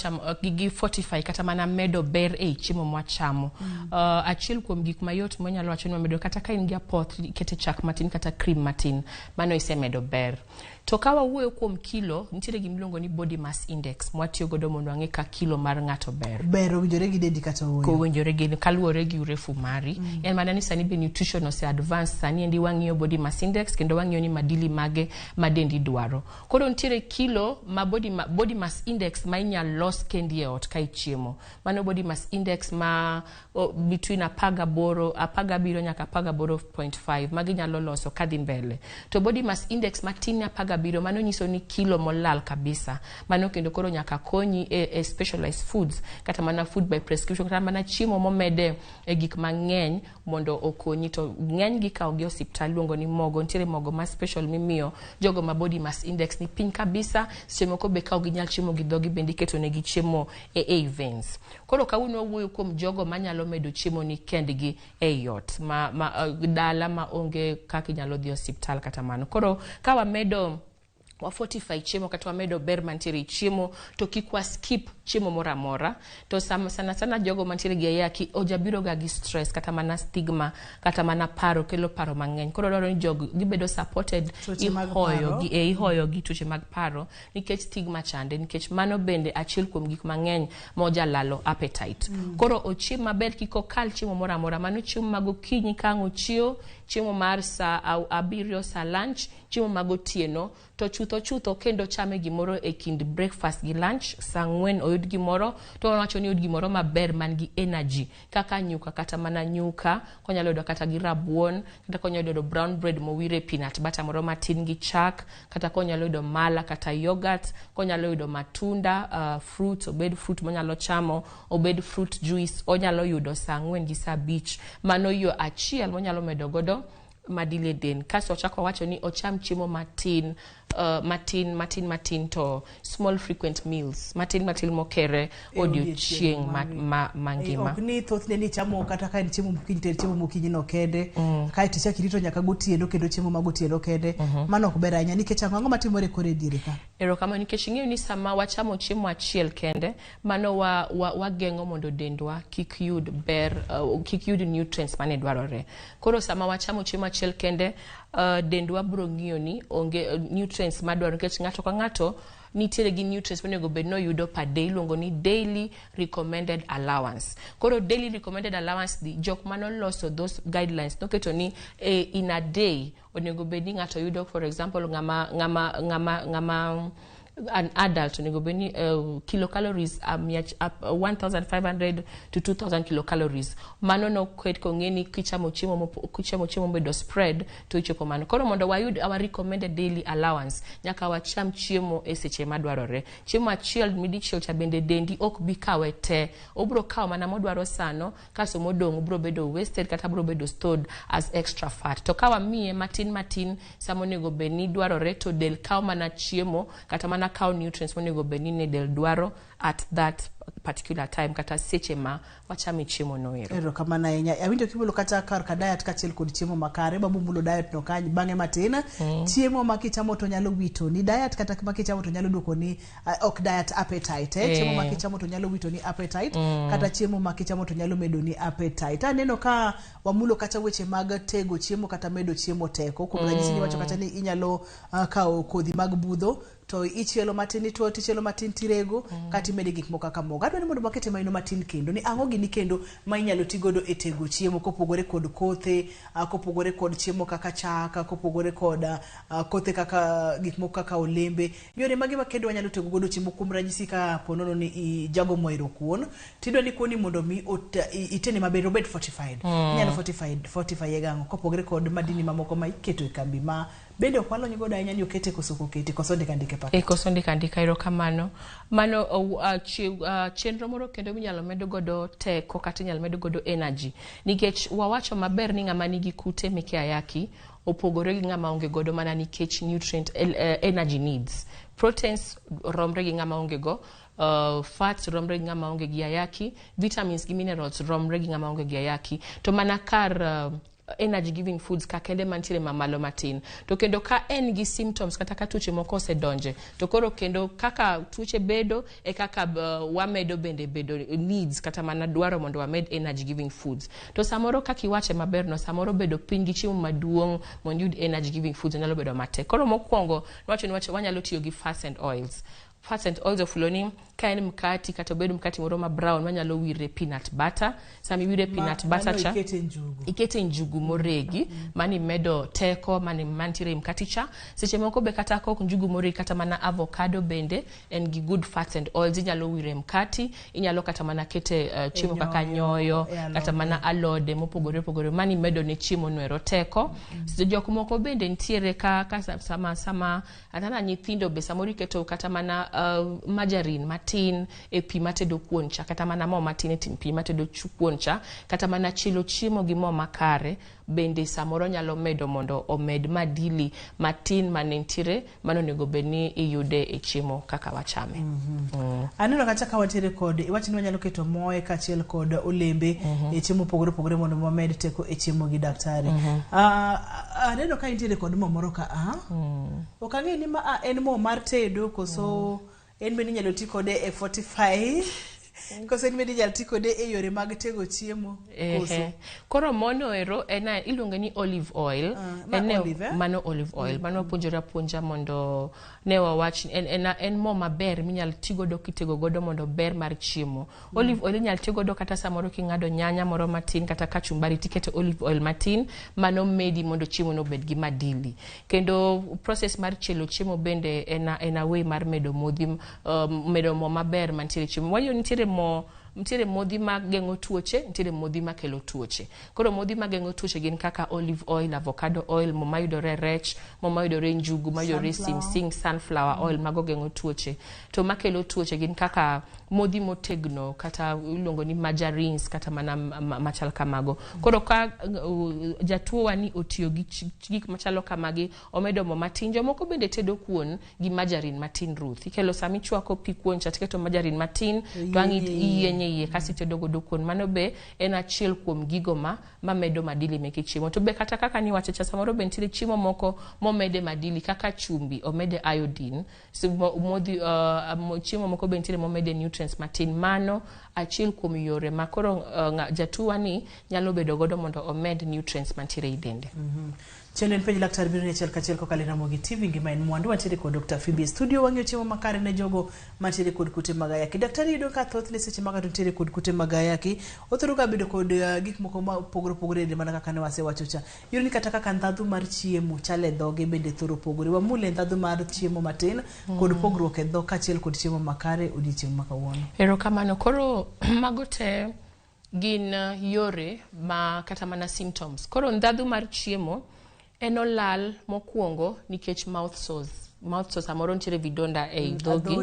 gigi fortify kata mana medo ber e chiemo mwachamo. Achiel kuom gik mayot mwanyalo wacho ni medo kata ka in gi apoth kete chak matin kata cream matin, mano ise medo ber. To kawa wuoyo kuom kilo, nitiere gimiluongo ni body mass index mwatiyo godo mondo ang'e ka kilo mar ng'ato ber. Ber owinjore gi dendi kata wuoyo. Ko owinjore gi kaluwore gi urefu mari. En mana ni sani be nutrition ose advance, sani endi wang'iyo body mass index kendo wang'iyo ni madili mage ma dendi dwaro. Koro nitiere kilo ma body mass index ma inyalo los kendi e ot ka ichiemo. Mano body mass index ma between 17 nyaka 18.5 magi nyalo loso kadhi mbele. To body mass index matin na 17 mano nyiso ni kilo molal kabisa. Mano kendo koro nyaka konyi e specialized foods kata mana food by prescription kata mana chiemo momede e gik mang'eny mondo okonyi. To ng'eny gi kawo gi osiptal luongo ni mogo, nitiere mogo ma special mimiyo jogo ma body mass index ni piny kabisa. Seche moko be kawo gi nyal chiemo gi dhogi bende iketo ne gi chiemo e veins. Koro kawuono wuoyo kuom jogo manyalo medo chiemo ni kendgi e ot dala ma onge kaka inyalo dhi osiptal kata mano. Koro ka wamedo wa fortify chiemo kata wamedo ber mantiere chiemo to kik wa skip chiemo mora mora. To sana jogo mantiere gi ayaki ojabiro ga gi stress kata mana stigma kata mana paro, kelo paro mang'eny. Koro dwaro ni jogo gibedo supported ihoyo gi tuoche mag paro nikech stigma chande, nikech mano bende achiel kuom gik mang'eny ma ojalalo appetite. Koro ochiem maber kik okal chiemo mora mora. Mano chiemo mag okinyi ka ang' ochiew, chiemo mar sa 7 sa lunch, chiemo mag otieno, to chutho kendo chame gimoro e kind breakfast gi lunch. Sa 4 oyud gimoro, to wacho ni oyud gimoro maber man gi energy kaka nyuka kata mana nyuka, konyalo yudo kata gi rabuon, kata konyalo yudo brown bread mowire peanut butter moro matin gi chak, kata konyalo yudo mala kata yogurt, konyalo yudo matunda, fruit, obed fruit monyalo chamo, obed fruit juice, onyalo yudo sa 4 gi sa 5. Mano yo achiel monyalo medo godo madile den. Kaso chako wacho ni ocham chiemo matin to small frequent meals matin mokere odiochieng' mangima. Ok ni thothne ni chamo kata ka chiemo mokinyi no kende ka tichaki rito nyaka gotieno kendo chiemo magotieno kende. Mano ok ber ahinya nikech ang'o matimore kore diere ka. Erokamano, nikech ing'eyo ni sama wachamo chiemo achiel kende mano wageng'o mondo dendwa kik yud nutrients mane dwarore. Koro sama wachamo chiemo achiel kende dendwa bro ng'iyo ni onge nutrients madwaro, nikech ng'ato ka ng'ato nitiere gi nutrients monego bed no yudo per day, luongo ni daily recommended allowance. Koro daily recommended allowance di jok manoloso those guidelines noketo ni in a day onego bed ni ng'ato yudo, for example ng'ama an adult onego bed ni kilocalories 1500 to 2000 kilocalories. Mano no kwet kong'eni kichamo chiemo bedo spread to ichopo mano. Koro mondo wayud our recommended daily allowance nyaka wacham chiemo e seche madwarore. Chiemo achiel midichiel cha bende dendi ok bi kawe te, obro kawo mana modwaro sano, kaso modong' obro bedo wasted kata bro bedo stored as extra fat. To kawa miye matin samo nego bed ni dwarore to del kawo mana chiemo kata mana kawo nutrients monego bed ni del dwaro at that particular time kata seche ma wachame chiemo no ero. Erokamano ahinya. Awinjo kimulo kata kar ka diet kachiel kod chiemo makare, babumulo diet no kanyo bang'e matin. Chiemo makichamo to nyalo wito ni diet kata makichamo to nyalo duoko ni ok diet appetite. Chiemo makichamo to nyalo wito ni appetite kata chiemo makichamo to nyalo medo ni appetite. Aneno ka wamulo kata weche mag tego chiemo kata medo chiemo teko. Kuom ranyisi ni wacho kata ni inyalo kawo kodhi mag budho to ichielo matin to tichielo matin tirego kata imede gik moko kaka mogo. Adwani mondo makete maino matin kendo ni ang'o gini kendo ma inyalo tigodo e tego chiemo kopogore kod kothe, kopogore kod chiemo kaka chak, kopogore kod kothe kaka gik moko kaka olembe. Yore mage ma kendo wanyalo tego godo chiemo. Kuom ranyisi ka ponono ni jago moiro kuon, tidwa ni kuoni mondo mi itene maber obed fortified. Inyalo fortify egang'o kopogore kod madini mamoko ma iketo e kambi ma bende okwalo nyigo da nyani okete kosoko kete kosonde kandike pa kosonde kandika. Erokamano. Mano chenro moro kendo minyalo medo godo teko kata inyalo medo godo energy, nikech wawacho maber ni ng'ama nigi kute meke ayaki opogore gi ng'ama onge godo mana nikech nutrient energy needs. Proteins romre gi ng'ama onge go, fats romre gi ng'ama onge gi ayaki, vitamins gi minerals romre gi ng'ama onge gi ayaki. To mana kar energy giving foods ka kende mantiere mamalo matin. To kendo ka en gi symptoms kata ka tuoche moko osedonje, to koro kendo kaka tuoche bedo e kaka wamedo bende bedo needs kata mana dwaro mondo wamed energy giving foods. To samoro kaka iwache maber no, samoro bedo piny gi chiemo maduong' mondo yud energy giving foods nyalo bedo matek. Koro mokwongo wacho wanyalo tiyo gi fats and oils. fats and oils of fuloni kaen mkati kata bedo mkati moro ma brown manyalo wire peanut butter sami wire peanut butter cha ikete njugu moregi mani medo teko mani mantire mkati cha seche moko be kata kok njugu moregi kata mana avocado bende en gi good fats and oils inyalo wire mkati inyalo kata mana kete chiemo kaka nyoyo kata mana alode mopogore mani medo ne chiemo nwero teko jok moko bende ntiere ka sama atana nyithindo be samori keto kata mana margarine matin e pi matedo kuoncha kata mana mo matin e pi matedo kuoncha kata mana chilo chiemo gi mo makare bende samoro nyalo medo mondo omed madili matin manentire mano nego beni iyude e chiemo kaka wachame. Aneno kacha ka watere kod iwachini wanyalo keto moe kachiel kod olembe e chiemo pogore mondo momed teko e chiemo gi daktari. Aneno ka intiere kod mo moro ka okang'e ni ma en mo mar tedo koso en bende inyalo ti kode e 45 koso en bende inyalo ti kode e yore mag tego chiemo koso. Koro mono ero ena iluonge ni olive oil. Mano olive oil mano puonja mondo ne wawach en mo maber minyalo tigodo kitego godo mondo ber mar chiemo. Olive oil inyalo tigodo kata samoro king'ado nyanya moro matin kata kachumbari tikete olive oil matin mano medi mondo chiemo no bed gi madili. Kendo process mar chielo chiemo bende ena way mar medo modhi medo mo maber mantiere chiemo. Wayo nitiere modhi mag geng'o tuoche, nitiere modhi ma kelo tuoche. Koro modhi mag geng'o tuoche gin kaka olive oil, avocado oil, mo mayudore rech, mo mayudore njugu, mayudore sing sunflower oil mago geng'o tuoche. To makelo tuoche gin kaka modhi motegno kata iluongo ni margarines kata mana machal kamago. Koro ka jatuo wani otiyo gi gik machalo kamagi omedo mo matin, jomoko bende tedo kuon gi margarine matin ruth. Ikelo sami chwako pi kuon cha tiketo margarine matin to ang'it iye kasi tedo godo kuon. Mano be en achiel kuom gigo ma medo madili meke chiemo. To be kata kaka ni wacho cha samoro be nitiere chiemo moko momede madili kaka chumbi omede iodine. So modhi chiemo moko be nitiere momede nutrients matin. Mano achiel kuom yore makoro jatuo ni nyalo bedo godo mondo omed nutrients mantiere i dende. Chendo en penj laktar biro ne kachiel kokalo Ramogi TV ngima en mwandu wantiere kod Dr. Phoebe studio wang'yo chiemo makare ne jogo mantiere kod kute mag ayaki. Daktari yudo ka thoth ne seche magato ntiere kod kute mag ayaki othoro ka bedo kod gik moko ma pogore de mana kaka ne wasewacho cha. Yudo ni kata kaka ndhadhu mar chiemo chale dhoge bende thoro pogore. Wamule ndhadhu mar chiemo matin kod pogruok e dhok kachiel kod chiemo makare odiochieng' ma kawuono. Erokamano. Koro mago te gin yore ma kata mana symptoms. Koro ndhadhu mar chiemo enolal mokuongo nikech mouth sores amoro ntiere vidonda e dhogi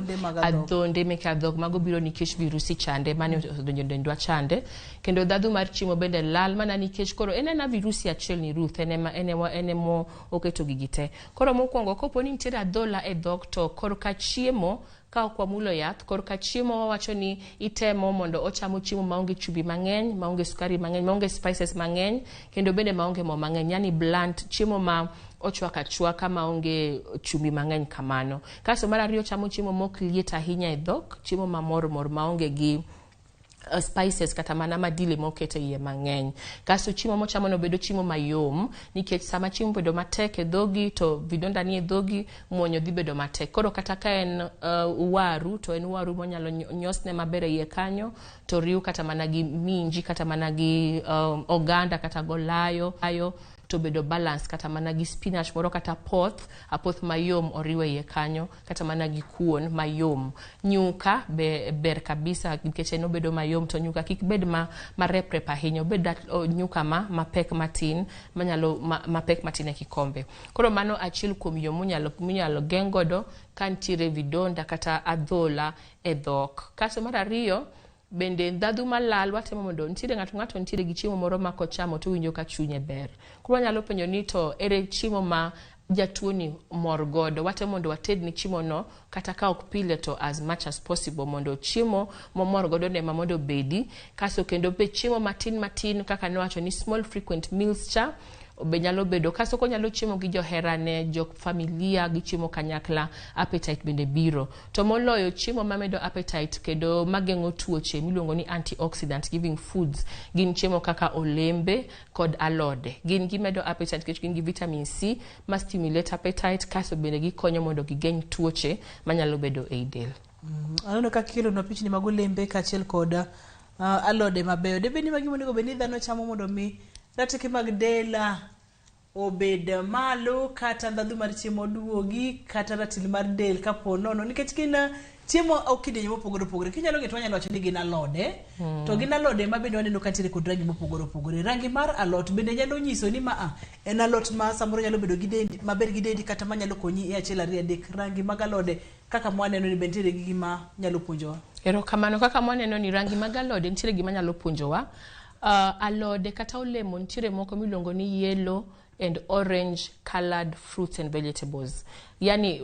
adhonde meke adhok mago biro nikech virusi chande mane odonjo dendwa chande. Kendo ndhadhu mar chiemo bende lal mana nikech koro enena virusi achiel ni ruth enemo oketo gigi te. Koro mokuongo kopo ni ntiere adhola e dhok to korka chiemo ka okwa mulo yath korka chiemo wawacho ni itemo mondo ochamo chiemo maonge chumbi mang'eny, maonge sukari mang'eny, maonge spices mang'eny, kendo bende maonge mo mang'eny, yani blunt, chiemo ma ochwaka maonge chumbi mang'eny kamano. Kaso mar ariyo chamo chiemo mok liet ahinya e dhok, chiemo mamor maonge gi spices kata mana madili mokete iye mang'eny. Kaso chiemo mochamo no bedo chiemo mayom nikech sama chiemo bedo matek e dhogi to vidonda ni e dhogi muonyo dhi bedo matek. Koro kata ka en waru to en waru monyalo nyosne maber iye kanyo to riu kata mana gi minji kata mana gi oganda kata golayo to bedo balance kata mana gi spinach moro kata apoth mayom oriwe iye kanyo kata mana gi kuon mayom. Nyuka ber kabisa nikech eno bedo mayom to nyuka kik bed marep ahinya, bed nyuka mapek matin manyalo mapek matin e kikombe. Koro mano achiel kuom yo munyalo geng' godo ka ntiere vidonda kata adhola e dhok. Kaso mar ariyo bende ndhadhu malal watemo mondo ntiere ng'ato ntiere gi chiemo moro ma kochamo to winjo ka chunye ber. Koro nyalo penjo ni to ere chiemo ma jatuo ni mor godo, watemo mondo wated ni chiemo no kata ka ok pile to as much as possible mondo chiemo momor godo ne mondo bedi. Kaso kendo be chiemo matin kaka ne wacho ni small frequent meals cha be nyalo bedo kaso ko nyalo chiemo gi joherane jok familia gi chiemo kanyakla appetite bende biro to moloyo chiemo mamedo appetite kendo magengo tuoche miluongo ni antioxidant giving foods gin chiemo kaka olembe kod alode gin gimedo appetite kech gin gi vitamin C ma stimulate appetite kaso bende gikonyo mondo gigeng tuoche manyalo bedo e del. Anono ka kilo no pichni mag olembe kaachiel kod alode mabeyo de beni magi monego beni dhano chamo mondo mi rateke mag dela obed malo kata ndadhu mar chiemo duogi kata ratil mar del kapo nono nikech gin chiemo okidenyo mopogore opogore kinyalo ngeto wanyalo wacho ni gin alode to gin alode ma bende waneno kantiere kod rangi mopogore opogore rangi mar alot bende nyalo nyiso ni en alot ma samoro nyalo bedo gi dendi maber gi dendi kata manyalo konyi e achiel ariyo adek rangi mag alode kaka mwaneno ni bende gi gima nyalo puonjowa. Erokamano kaka mwaneno ni rangi mag alode nitiere gima nyalo puonjowa. Alode kata olemo nitiere moko miluongo ni yellow and orange colored fruits and vegetables. Yani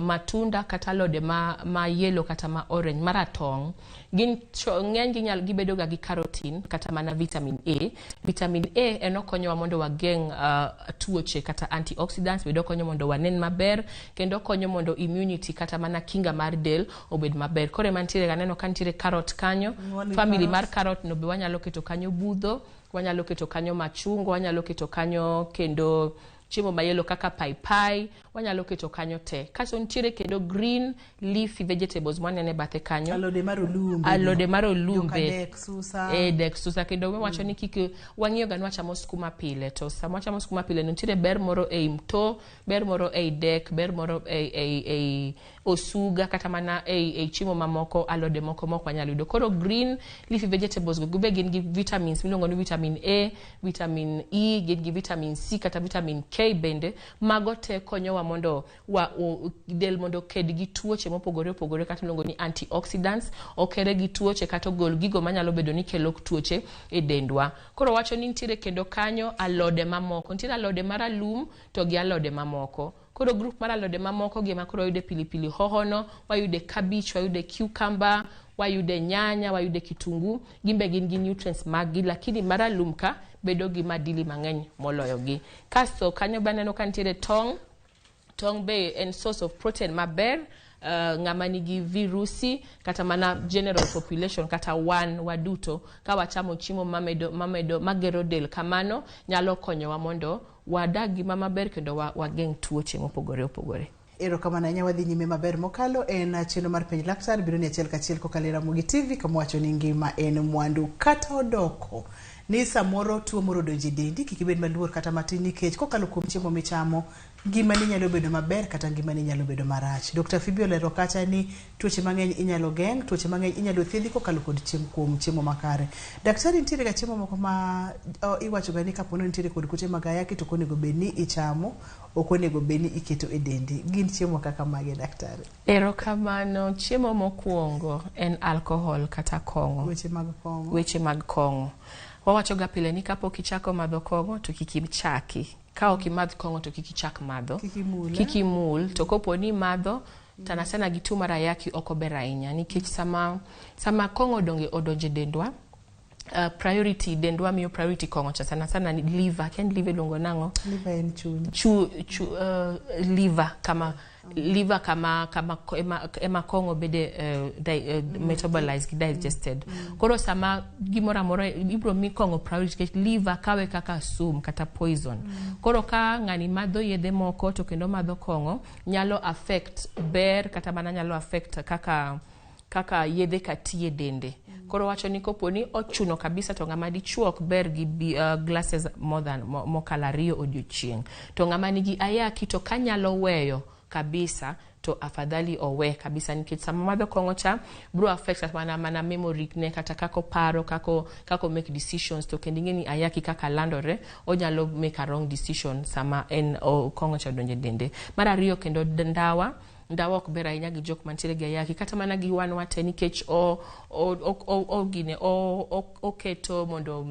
matunda kata alode ma yellow kata ma orange maratong gin ng'eny ginyal gibedo ga gi carotene kata mana vitamin A. Vitamin A eno konyo mondo wageng tuoche kata antioxidants bedo konyo mondo wanen maber kendo konyo mondo immunity kata mana kinga mar del obed maber. Kore mantiere ganeno kantiere carrot kanyo family mar carrot no be wanyalo keto kanyo budho wanyalo keto kanyo machungwa wanyalo keto kanyo kendo chiemo mayelo kaka paipai wanyalo keto kanyo te kaso nitiere kendo green leafy vegetables mwanene bathe kanyo alode mar olumbe dek susa kendo wacho ni kik wang'iyo ga nwachamo skuma pile to sama wachamo skuma pile nitiere ber moro ei mto ber moro ei dek ber moro ei osuga kata mana ei chiemo mamoko alode moko wanyalo yudo koro green leafy vegetables gube gin gi vitamins miluongo ni vitamin A vitamin E gin gi vitamin C kata vitamin K bende mago te konyowa mondo del mondo ked gi tuoche mopogore opogore kata miluongo ni antioxidants okere gi tuoche kata gol gigo manyalo bedo ni kelo tuoche e dendwa. Koro wacho ni nitiere kendo kanyo alode mamoko nitiere alode maralum to gi alode mamoko. Koro group mar alode mamoko gi makoro yude pilipili hoho no wayude cabbage wayude cucumber wayude nyanya wayude kitungu gimbe gin gi nutrients magi lakini maralum ka bedo gi madili mang'eny moloyo gi. Kaso kanyo baneno kantiere tong be en source of protein maber ng'ama nigi virusi kata mana general population kata waduto ka wachamo chiemo mamedo magero del kamano nyalo konyowa mondo wadag gima maber kendo wageng tuoche mopogore opogore. Erokamano ahinya wadhi nyime maber mokalo en chenro mar penj laktar biro ni achiel kachiel kokalo RAMOGI TV kama wacho ni ngima en mwandu kata odoko ni samoro tuo moro donjo e dendi kik ibed maluor kata matin nikech kokalo kuom chiemo michamo ngima ni nyalo bedo maber kata ngima ni nyalo bedo marach. Dr. Phoebe olero kacha ni tuoche mang'eny inyalo geng tuoche mang'eny inyalo thiedhi kokalo kod chiemo makare. Daktari nitiere ga chiemo moko ma iwacho ga ni kapo ni nitiere kod kute mag ayaki to konego bedni ichamo okonego bedni iketo e dendi gin chiemo kaka mage daktari? Erokamano chiemo mokwongo en alcohol kata kong'o weche mag kong'o wawacho ga pile ni kapok ichako madho kong'o to kik ichaki ka ok imadh kong'o to kik ichak madho kik imul to kopo ni madho tana sana gi tuo mar ayaki ok ober ahinya nikech sama kong'o odonje dendwa priority dendwa miyo priority kong'o cha sana ni liver liver longo nango liver en chuny liver kama ema kong'o bede metabolized digested koro sama gimoro amora ibro mi kong'o priority liver kawe kaka sum kata poison koro ka ng'ani madho yedhe moko to kendo madho kong'o nyalo affect ber kata mana nyalo affect kaka yedhe katie dende koro wacho ni kopo ni ochuno kabisa to ng'ama dichuok ber gi glasses mokalo 2 odiochieng to ng'ama nigi ayaki to kanyalo weyo kabisa to afadhali owe kabisa nikech sama madho kong'o cha bro affect mana memory ne kata kako paro kako make decisions to kendo ng'eni ayaki kaka landore onyalo make a wrong decision sama en kong'o cha donje dende. Mar ariyo kendo ndawa ok ber ahinya gi jok mantiere gi ayaki kata mana gi wan wate nikech oketo mondo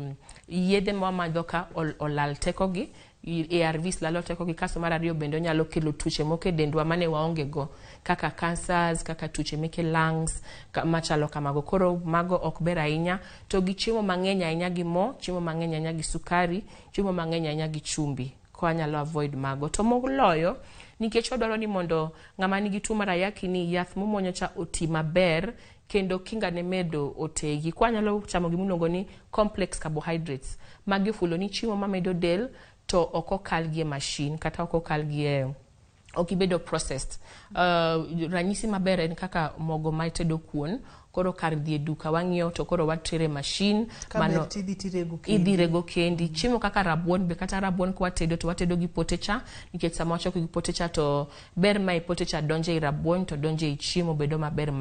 yedhe ma madho ka olal teko gi ARVs lalo teko gi kaso mar ariyo bende onyalo kelo tuoche moko e dendwa mane waonge go kaka cancers, kaka tuoche meke lungs, machalo kamago. Koro mago ok ber ahinya, to gi chiemo mang'eny ahinya gi mo, chiemo mang'eny ahinya gi sukari, chiemo mang'eny ahinya gi chumbi, ko anyalo avoid mago. To moloyo nikech odwaro ni mondo ng'ama nigi tuo mar ayaki ni yath momuonyo cha oti maber kendo kinga ne medo otegi. Kwa nyalo chamo gimuongo ni complex carbohydrates. Magi ofulo ni chiemo mamedo del to oko kalgie machine kata oko kalgie okibedo processed. Ranyisi maber en kaka mogo ma itedo kuon, koro kar dhi e duka wang'iewo to koro watere machine mano idhi rego kendi. Chiemo kaka rabuon be kata rabuon kwa tedo to watedo gi potecha, nikech sama wachoko gi potecha to ber ma potecha donje i rabuon to donje i chiemo bedo maber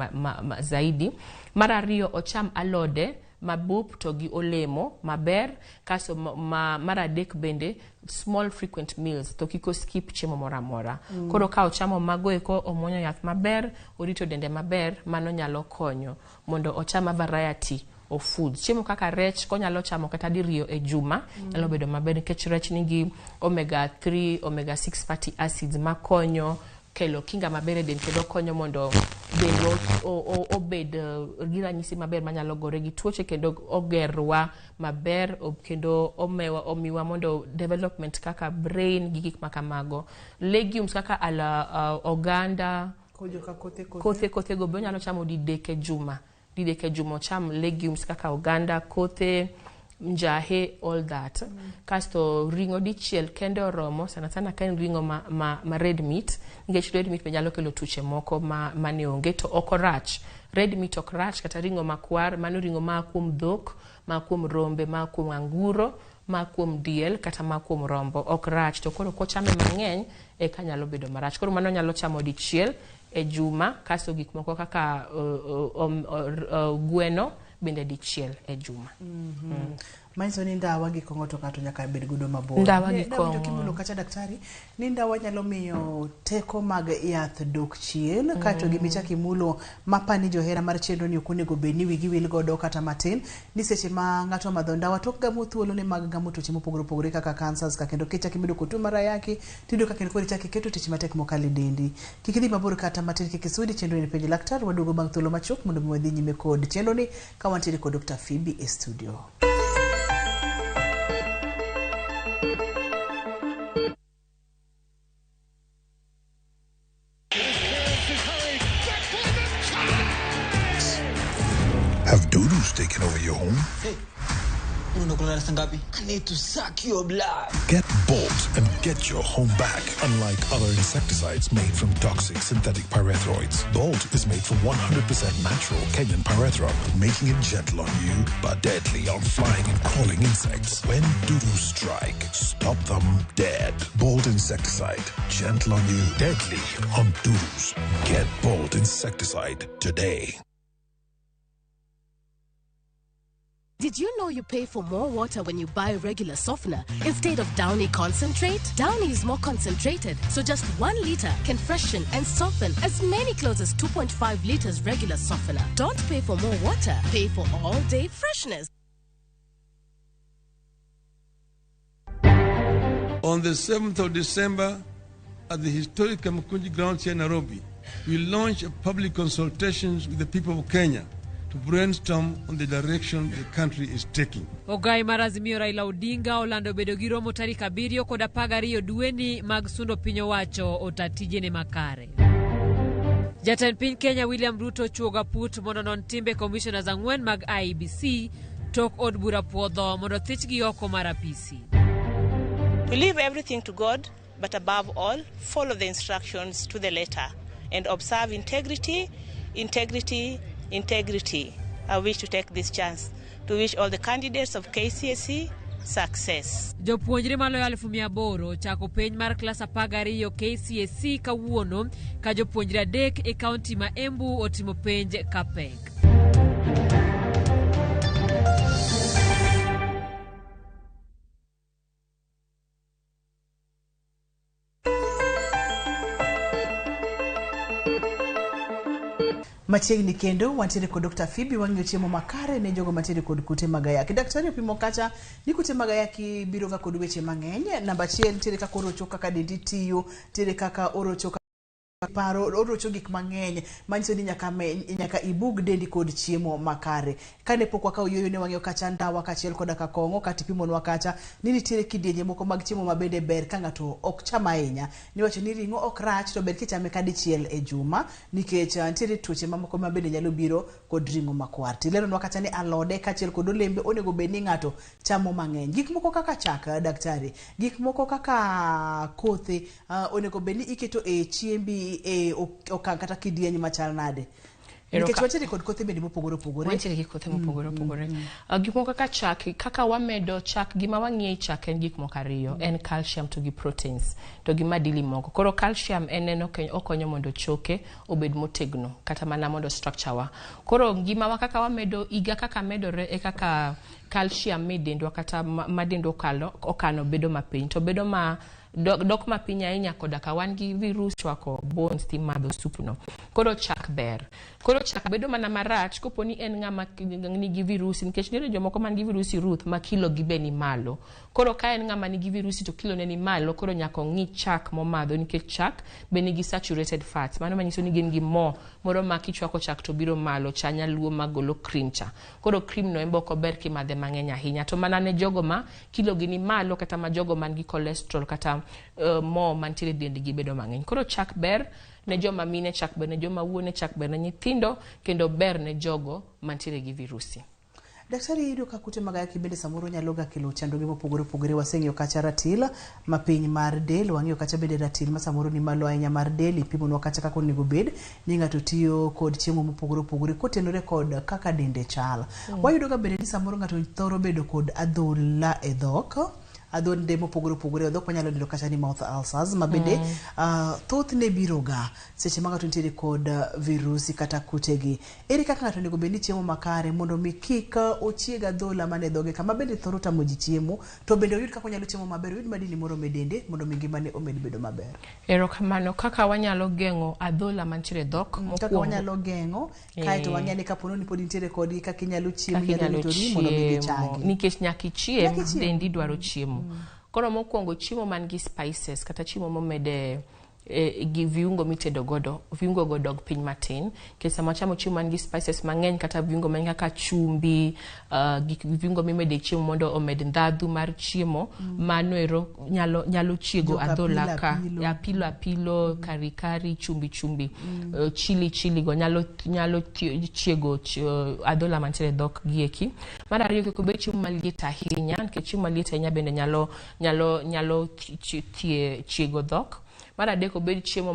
zaidi. Mar ariyo ocham alode mabup to gi olemo maber, kaso mar adek bende small frequent meals to kiko skip chiemo mora mora. Koro ka ochamo mago eko omuonyo yath maber, orito dende maber, mano nyalo konyo mondo ochama variety of foods. Chiemo kaka rech konyalo chamo kata diriyo e juma nyalo bedo maber, nikech rech nigi omega 3, omega 6 fatty acids makonyo kelo kinga maber e del kendo konyo mondo dendwa obed gi ranyisi maber manyalo gore gi tuoche kendo ogerwa maber kendo omiwa mondo development kaka brain gi gik makamago. Legumes kaka oganda, kothe go be nyalo chamo didek e juma. Didek e juma cham legumes kaka oganda, kothe, njahe, all that. Kasto ringo dichiel kendo oromo, sana sana ka en ringo ma red meat, nikech red meat be nyalo kelo tuoche moko mane onge to ok orach. Red meat ok rach, kata ringo makwar, mano ringo ma kuom dhok, ma kuom rombe, ma kuom anguro, ma kuom diel, kata ma kuom rombo, ok rach. To koro kochame mang'eny e ka nyalo bedo marach. Koro mano nyalo chamo dichiel e juma, kaso gik moko kaka gweno bende dichiel e juma. Manyiso ni ndawa gi kongo to kato nyaka bed godo mabor. Ndawa gi kongo. Kimulo kacha daktari, ni ndawa nyalo miyo teko mag yath dok chien, kato gimicha kimulo mapani johera mar chendo ni okunego bedni wigi wil godo kata matin, ni seche ma ng'ato madho ndawa tok gamo thuolo ne mag gamo tuoche mopogore opogore kaka cancers, ka kendo kicha kimedo ko tuo mar ayaki, tindo ka kendo chaki keto tich matek mokali dendi. Kikidhi mabor kata matin kikisudi chendo ni penjo laktar, waduogo bang' thuolo machok mondo mwadhi nyime kod chendo ni ka wantiere kod Dr. Phoebe e studio. Have doodles taken over your home? Hey, I need to suck your blood. Get Bolt and get your home back. Unlike other insecticides made from toxic synthetic pyrethroids, Bolt is made from 100% natural Kenyan pyrethrum, making it gentle on you but deadly on flying and crawling insects. When doodles strike, stop them dead. Bolt insecticide, gentle on you, deadly on doodles. Get Bolt insecticide today. Did you know you pay for more water when you buy regular softener instead of Downy concentrate? Downy is more concentrated, so just 1 liter can freshen and soften as many clothes as 2.5 liters regular softener. Don't pay for more water, pay for all-day freshness. On the 7th of December, at the historic Kamukunji grounds here in Nairobi, we launch a public consultations with the people of Kenya to brainstorm on the direction the country is taking. Ogai marazimio Raila Odinga olando bedo gi romo tarik 7 kod 12 dweni mag sundo piny owacho otatijene makare. Jatend piny Kenya William Ruto chuoga put mondo non timbe commissioners 4 mag IEBC tok od bura puodho mondo thich gi oko mar apisi. To leave everything to God, but above all, follow the instructions to the letter and observe integrity. I wish to take this chance to wish all the candidates of KCSE success. Jopuonjre maloyo 800 chako penj mar klas 12 KCSE kawuono ka jopuonjre 3 e kaunti ma Embu otimo penj kapek. Machiegni kendo wantiere kod Dr. Phoebe wang'yo chiemo makare ne jogo mantiere kod kute mag ayaki. Daktari opimo kacha ni kute mag ayaki biro ga kod weche mang'eny. Namba 1 tiere kaka orocho kaka dendi tiyo, tiere kaka orocho paro orocho gik mang'eny manyiso ni nyaka ibug dendi kod chiemo makare. Kane pok wakaw yoyo ne wang'eyo kacha ndawa kachiel koda ka kong'o kata ipimonwa kacha ni nitiere kidienje moko mag chiemo mabende ber ka ng'ato ok cham ahinya. Niwacho ni ring'o ok rach to ber kichame kadichiel e juma nikech nitiere tuoche mamoko mabende nyalo biro kod ring'o makwar. Tileronwa kacha ni alode kachiel kod olembe onego bed ni ng'ato chamo mang'eny. Gik moko kaka chak, daktari, gik moko kaka kothe onego bed ni iketo e chiembi e okang' kata kidieny machal nade. Nikech wachiri kod kothe bende mopogore opogore. Wachiri gi kothe mopogore opogore. Gik moko kaka chak, kaka wamedo chak, gima wang'ie chak en gik moko ariyo, en calcium to gi proteins, to gima dili moko. Koro calcium en okonyo mondo choke obed motegno, kata mana mondo structure wa. Koro gima wa kaka wamedo, iga kaka medore e kaka calcium medendwa kata madendo okano bedo mapiny, to bedo ma dok mapiny ahinya koda ka wan gi virus chwako bones timadho supno. Koro chak ber. Koro chak bedo mana marach kopo ni en ng'ama nigi virusi, nikech nitie jomoko man gi virusi Ruth ma kilo gi be ni malo. Koro ka en ng'ama nigi virusi to kilo ne ni malo, koro nyaka ong'i chak momadho nikech chak be nigi saturated fats. Mano manyiso ni gin gi mo moro ma kichwako chak to biro malo, cha nyaluo magolo cream cha. Koro cream no embo ko ber kimadhe mang'eny ahinya. To mana ne jogo ma kilo gi ni malo kata ma jogo man gi cholesterol kata mo mantiere dendgi bedo mang'eny. Koro chak ber ne joma mine, chak ber ne joma wuone, chak ber ne nyithindo, kendo ber ne jogo mantiere gi virusi. Daktari, yudo ka kute mag ayaki bende samoro nyalo ga kelo chandruoge mopogore opogore. Waseng'eyo kacha ratil mapiny mar del, wang'eyo kacha bende ratil ma samoro ni malo ahinya mar del, ipimonwa kacha kaka onego bed ni ng'ato tiyo kod chiemo mopogore opogore kotenore kod kaka dende chal. Wayudo ga bende ni samoro ng'ato thoro bedo kod adhola e dhok, adhonde mopogore opogore, dhok wanyalo neno kacha ni mouth ulcers mabende thoth ne biro ga seche ma ng'ato nitiere kod virusi kata kutegi. Ere kaka ng'ato onego bed ni chiemo makare mondo mi kik ochieg adhola mane dhoge kama bende thoro tamo ji chiemo, to bende oyud kaka onyalo chiemo maber, oyud madini moro medende mondo mi ngimane omed bedo maber. Erokamano. Kaka wanyalo geng'o adhola mantiere dhok mokwongo, kaka wanyalo geng'o kaeto wang'e ni kapo ni pod nitiere kodgi kaka inyalo chiemo nyalo ritori mondo mi gichangi, nikech nyaka ichiem dendi dwaro chiemo. Koro mokwongo chiemo man gi spices kata chiemo momede gi viungo mitedo godo, viungo go dog piny matin. Kesa machamo chiemo man gi spices mang'eny kata viungo mang'eny kaka chumbi, viungo mimede chiemo mondo omed ndhadhu mar chiemo, mano ero nyalo chiego adhola ka apilo, kari, chumbi, chili go nyalo chiego adhola mantiere dhok gieki. Mar ariyo kiko be chiemo maliet ahinya, nikech chiemo maliet ahinya bende nyalo chiego dhok. Mar adek obed chiemo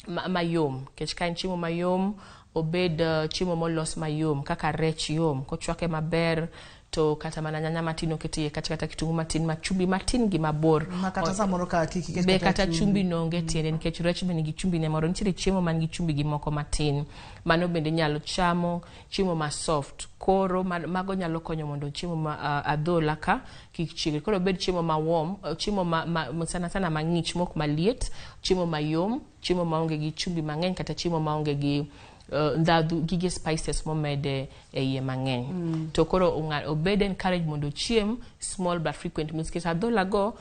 mayom, kech ka en chiemo mayom, obed chiemo molos mayom kaka rech yom, kochwake maber to kata mana nyanya matin oketiye kata kitungu matin, machumbi matin gi mabor. Kata samoro ka be kata chumbi no onge tiende, nikech rech be nigi chumbi ne moro. Nitiere chiemo man gi chumbi gi moko matin, mano bende nyalo chamo. Chiemo ma soft, koro mago nyalo konyo mondo chiemo ma adhola ka kik chiegi. Koro bed chiemo ma warm, chiemo sana mang'ich mok maliet, chiemo mayom, chiemo maonge gi chumbi mang'eny kata chiemo maonge gi ndhadhu gige spices momede e iye mang'eny. To koro obed encourage mondo chiem small but frequent meals. Kesa adhola go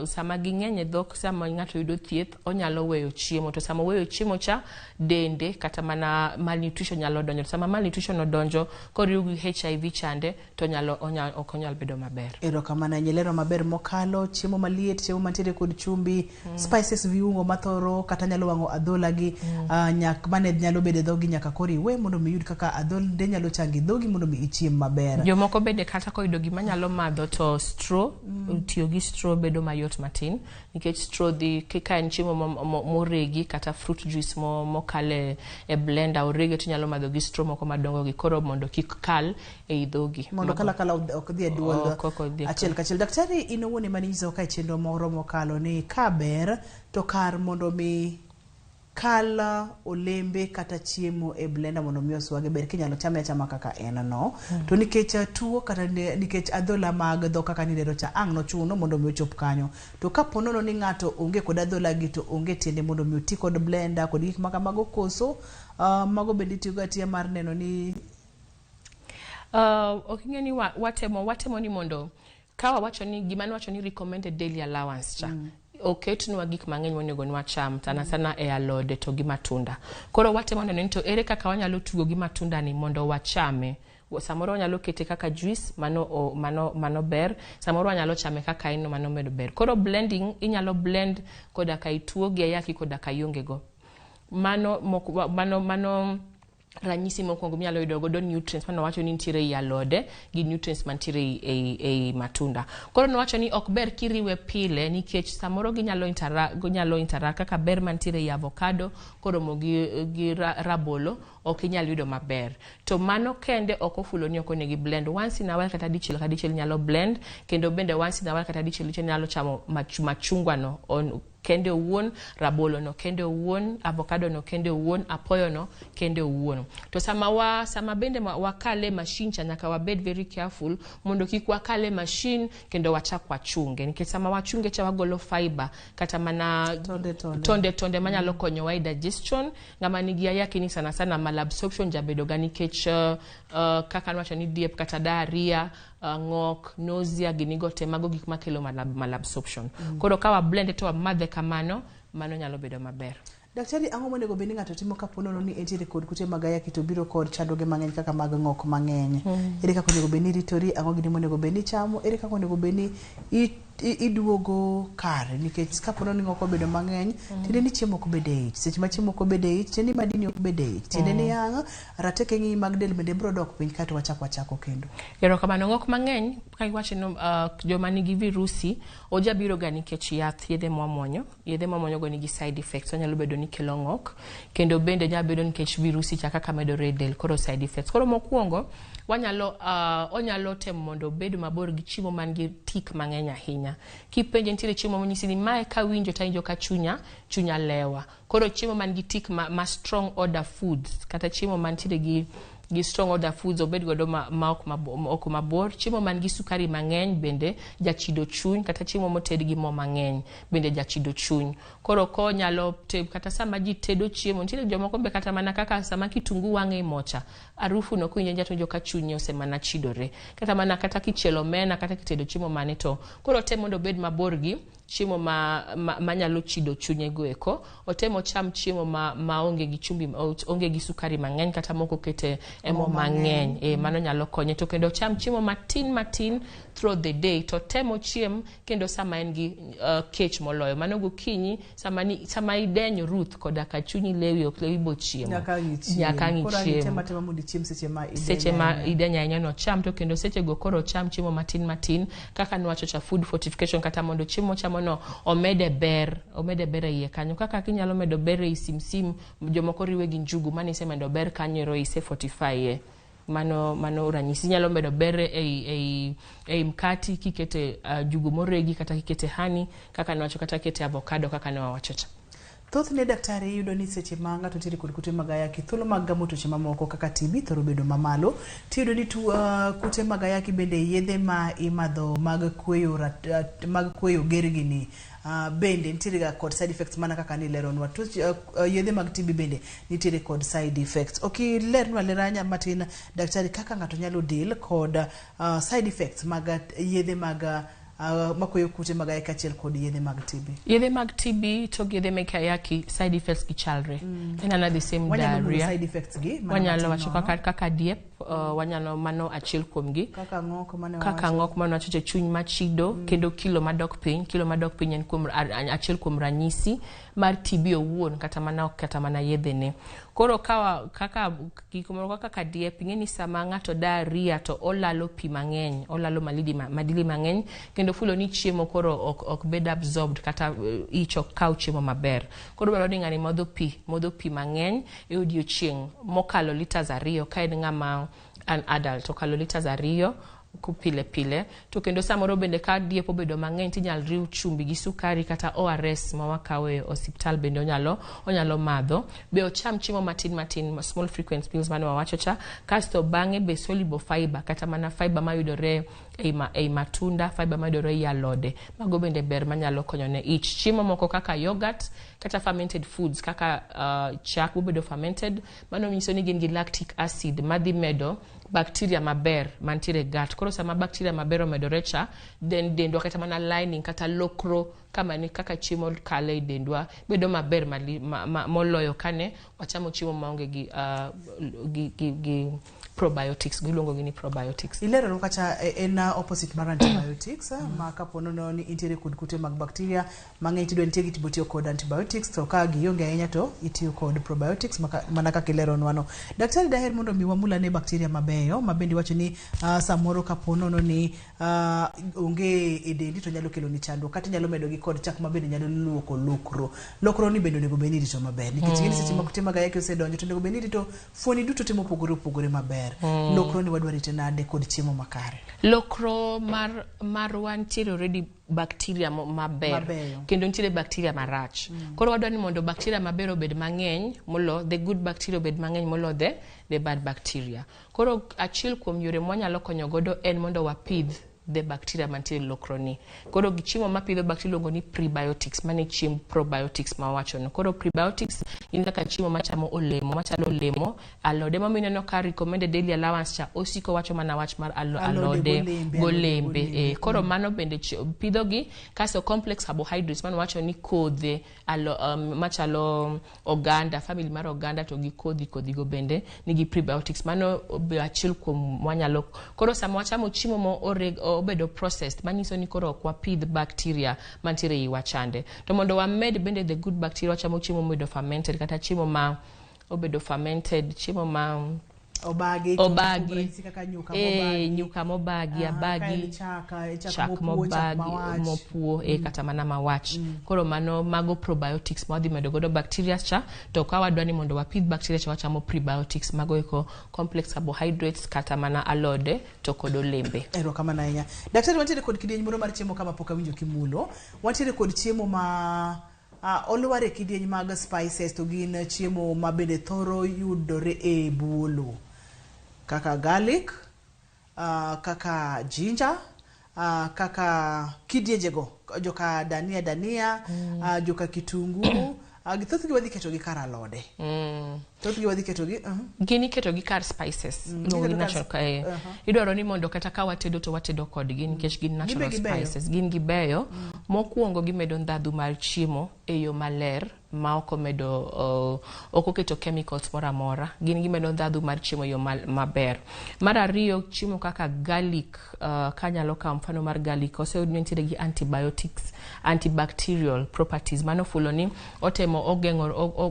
sama ging'eny e dhok, sama ng'ato yudo thieth onyalo weyo chiemo, to sama weyo chiemo cha dende kata mana malnutrition nyalo donjo. Sama malnutrition odonjo koriw gi HIV chande to ok onyal bedo maber. Erokamano, nyelero maber mokalo chiemo maliet, chiemo mantiere kod chumbi, spices, viungo mathoro kata nyalo wang'o adhola gi mane nyalo bedo dhogi nyaka kori we mondo mi yud kaka adholde nyalo changi dhogi mondo mi ichiem maber. Jomoko bende kata koyudo gima nyalo madho to straw, tiyo gi straw bedo mayot matin, nikech straw ka en chiemo moregi kata fruit juice mokale e blender orege to nyalo madho gi straw moko madongo gi, koro mondo kik kal e dhogi, mondo kala ok dhi e duol achiel kachiel. Daktari, inowuone mani nyiso ka chenro moro mokalo ni ka ber to kar mondo mi kala olembe kata chiemo e blender mondo mi oswage ber kinyalo chame achama kaka en no to nikech tuo kata nikech adhola mag dho kaka nidero cha ang' no chuno mondo mi ochop kanyo to kaponono ni ng'ato onge kod adhola gi to onge tiende mondo mi oti kod blender kod gik maka mago koso mago bende tiyo atiya mar neno ni oking'e ni watemo ni mondo kawa wacho ni gimani wacho ni recommended daily allowance cha oketnwa gik mang'eny monego nwacham sana e alode to gi matunda koro watemo neno ni to ere kaka wanyalo tugo gi matunda ni mondo wachame samoro wanyalo kete kaka juice mano ber samoro wanyalo chame kaka ino mano medo ber koro blending inyalo blend koda ka ituo gi ayaki koda ka yonge go mano ranyisi mokwongo minyalo yudo godo nutrients mano wacho ni nitiere i alode gi nutrients mantiere e matunda koro no wacho ni ok ber kiriwe pile nikech samoro ginyalo interact kaka ber mantiere i avocado koro mo gi rabolo ok inyalo yudo maber to mano kende ok ofulo ni ok onegi blend once in a while kata dichiel nyalo blend kendo bende once in a while kata dichiel nyalo chamo machungwa no on kende owuon rabolo no kende owuon avocado no kende owuon apoyo no kende owuon to sama bende wakale machine cha nyaka wabed very careful mondo kik wakale machine kendo wachak wachunge nikech sama wachunge cha wagolo fiber kata mana tonde manyalo konyo wa digestion ngama nigi ayaki ni sana malabsorption jabedo ga nikech kaka nwacho ni diep kata diarrhea ng'ok nausea ginigo te mago gik makelo malabsorption koro kawa blend to madhe kamano mano nyalo bedo maber. Daktari ang'o monego bed ni ng'ato timo kaponono ni entiere kod kute mag ayaki to biro kod chandoge mang'eny kaka mag ng'ok mang'eny ere kaka onego bed ni ritori ang'o gini monego bed ni chamo ere kaka onego bed ni iduogo kare nikech kapono ni ng'oko bedo mang'eny tiende ni chiemo ok bede ich seche ma chiemo ok bede ich tiende ni madini ok bede ich tiende ni yang rateke ng'i mag del bende biro dok piny kato wachako kendo erokamano ng'ok mang'eny ka iwacho no joma nigi virusi oja biro ga nikech yedhe mwamwonyo go nigi side effects onyalo bedo ni kelo ng'ok kendo bende nyalo bedo nikech virusi cha kaka medore del koro side effects koro mokwongo onyalo temo mondo bed mabor gi chiemo man gi tik mang'eny ahinya kipenje nitiere chiemo monyisi ni mae ka winjo tawinjo ka chunya lewa koro chiemo man gi tik ma strong order foods kata chiemo man nitiere gi strong order foods obed godo ma ok mabor chiemo man gi sukari mang'eny bende jachido chuny kata chiemo moted gi mo mang'eny bende jachido chuny koro ko nyalo kata sama ji tedo chiemo nitiere jomoko be kata mana kaka sama kitungu wang'e mocha arufu no kuinje jatonjo ka chunye osemana chidore kata mana kata kichielo mena kata kitedo chiemo mane to koro temo mondo bed mabor gi chiemo manyalo chido chunye go eko otemo cham chiemo ma onge gi chumbi onge gi sukari mang'eny kata moko kete emo mang'eny mano nyalo konye to kendo cham chiemo matin throughout the day to temo chiem kendo sama en gi kech moloyo mano gokinyi sama idenyo ruth koda ka chunyi lewi ok lewi bo chiemo nyaka ngi chiemo seche ma idenya nyano cham to kendo seche go koro cham chiemo matin kaka nwacho cha food fortification kata mondo chiemo chamo no omede ber iye kanyo kaka kinyalo medo ber e simsim jomoko riwe gi njugu mane se medo ber kanyo ro ise fortify mano ranyisi nyalo medo ber e mkati kikete jugu moregi kata kikete hani kaka nwacho kata kete avocado kaka ne wawachocha thothne daktari yudo ni seche ma ng'ato tiere kod kute mag ayaki thuolo mag gamo tuoche mamoko kaka TB thoro bedo mamalo tiyudo ni kute mag ayaki bende yedhe ma imadho mag kweyo gergi ni bende nitiere ga kod side effects mana kaka ni leronwa yedhe mag TB bende nitiere kod side effects okilernwa leranya matin daktari kaka ng'ato nyalo deal kod side effects mag yedhe mag makoyo kute mag ayaki achiel kod yedhe mag TB. Yedhe mag TB to yedhe mag ayaki side effects gi chalre. Enana the same diarrhea. Side effects gi. Wanyalo wacho kaka diep, wanyalo mano achiel kuom gi. Kaka ng'ok mano wacho chuny machido kendo kilo madok piny en kuom achiel kuom ranyisi mar TB owuon kata mana yedhe ne. Koro kaka gikomoro kaka diep ng'eni sama ng'ato diarrhea to olalo pi mang'eny, olalo madili mang'eny kendo fulo ni chiemo koro ok bed absorbed kata icho kaw chiemo maber. Koro dwaro ni ng'ani modho pi mang'eny e odiochieng' mokalo liters 2 ka en ng'ama an adult okalo liters 2 pile pile to kendo samoro bende ka diepo bedo mang'eny tinyal riw chumbi gi sukari kata ORS ma wakawe hospital bende onyalo madho be ocham chiemo matin small frequent meals mane wawacho cha kasto bang'e be soluble fiber kata mana fiber mayudore ei matunda fiber mayudore ei alode mago bende ber manyalo konyo ne ich chiemo moko kaka yogurt kata fermented foods kaka chak bedo fermented mano nyiso ni gin gi lactic acid madhi medo bacteria maber mantiere gut koro sama bacteria maber omedore cha dendwa kata mana lining kata lokro kama ni kaka chiemo kale dendwa bedo maber moloyo kane wachamo chiemo maonge gi probiotics gilongo gini probiotics ilero kacha en opposite mar antibiotics ma kapono ni intiere kod kute mag bacteria mang'eny tido nitie gitibotio kod antibiotics to ka gionge ahinya to itiyo kod probiotics mana kaka ilero nwano daktari daher mondo mi wamula ne bacteria mabeyo mabendi wacho ni samoro kapono ni onge edendi to nyalo kelo ni chando kata nyalo medo gi kod chak mabendi nyalo luoko lokro ni bendo nego benidi to maber nikech gini seche makute mag ayaki osedonjo to nego benidi to fuoni duto timo pogore maber lokro ni wadwarite nade kod chiemo makare lokro mar wantiere already bacteria maber kendo nitiere bacteria marach koro wadwani mondo bacteria maber obed mang'eny molo the good bacteria obed mang'eny molo the bad bacteria koro achiel kuom yore mwanyalo konyo godo en mondo wapidh the bacteria mantiere lokroni koro gichiemo mapidho bacteria luongo ni prebiotics mane chiemb probiotics ma wacho no koro prebiotics in kaka chiemo machamo olemo machalo olemo alode mamineno ka recommended daily allowance cha osiko wacho mana wach mar alode golembe koro mano bende pidho gi kaso complex carbohydrates mano wacho ni kodhe machalo oganda family mar oganda to gi kodhi go bende nigi prebiotics mano be achiel kuom wanyalo koro sama wachamo chiemo mo obedo processed manyiso ni koro kwa pidh bacteria mantiere iwachande to mondo wamed bende the good bacteria wachamo chiemo mobedo fermented kata chiemo ma obedo fermented chiemo ma obagi nyuka mobagi abagi chak mobagi mopuo kata mana mawach koro mano mago probiotics madhi medo godo bacteria cha to ka wadwani mondo wapidh bacteria cha wachamo prebiotics mago eko complex carbohydrates kata mana alode to kod olembe ero kama na nya daktari wantiere kod kidieny moro mar chiemo kama poka winjo kimulo wantiere kod chiemo ma olware kidieny mag spices to gin chiemo mabende thoro yudore e buolo kaka garlic kaka ginger kaka kidiejego joka dania joka kitungu githoth gi wadhi keto gi kar alode thoth gi wadhi keto gi gini keto gi kar spices idwaro ni mondo kata ka watedo to watedo kod gi nikech gin natural spices gin gibeyo mokuongo gimedo ndhadhu mar chiemo e yo maler ma okomedo okoketo chemicals mora gin gimedo ndhadhu mar chiemo yo maber mar ariyo chiemo kaka garlic kanyalo ka mfano mar garlic oseyud ni nitiere gi antibacterial properties mano fulo ni otemo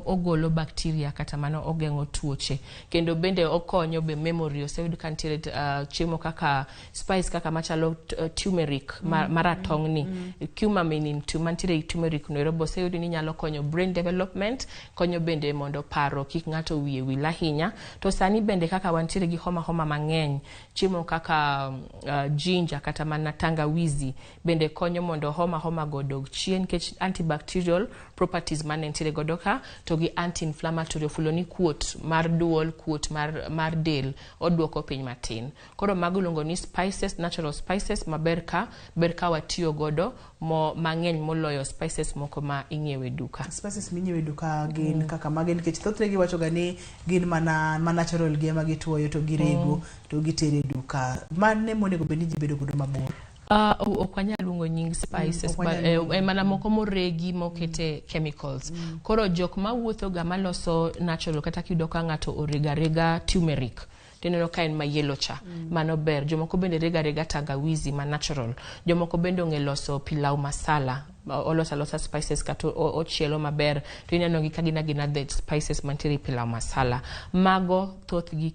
ogolo bacteria kata mano ogeng'o tuoche kendo bende okonyo be memory oseyud ka nitiere chiemo kaka spice kaka machalo turmeric maratong ni curcumin to mantiere turmeric no robo oseyud ni nyalo konyo brain development konyo bende mondo paro kik ng'ato wiye wil ahinya to sani bende kaka wantiere gi homa mang'eny chiemo kaka ginger kata mana tangawizi bende konyo mondo homa godog chien kech antibacterial properties mane nitiere godo ka to gi anti-inflammatory fulo ni kuot mar duol kuot mar del odwoko piny matin koro mago luongo ni spices natural spices maber ka watiyo godo mang'eny moloyo spices moko ma ing'iewe duka spices minyiewe duka gin kaka magen nikech thothne giwacho ga ni gin mana natural gi ema gituoyo to girego to gitere duka mane monego bed ni ji bedo godo mabor okwanya luongo nying spices mana moko moregi mokete chemicals koro jok mawuotho ga maloso natural kata kiyudo ka ng'ato orega turmeric tineno ka en ma yellow cha mano ber jomoko bende rega tangawizi ma natural jomoko bende ong'e loso pilau masala olosa spices kata ochielo maber to ineno gi kagina the spices mantiere pilau masala mago thoth gi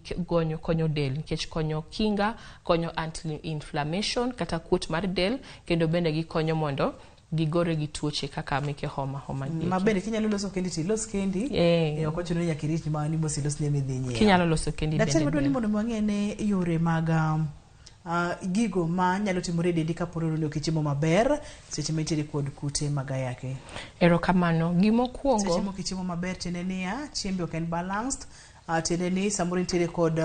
konyo del nikech konyo kinga konyo anti-inflammation kata kuot mar del kendo bende gikonyo mondo gigore gi tuoche kaka meke homa mabende kinyalo loso kendi tilos kendi okochuno ni nyakirich mani mosilos ne medhinye kinyalo loso kendi daktari wadwani mondo mwang'e ne yore mag gigo ma nyalo timore dendi ka poro ni okichimo maber seche mitiri kod kute magayaki. Erokamano gimokuongo seche mokichimo maber tene niya chiembi ok en balanced. Tende ni samoro nitiere kod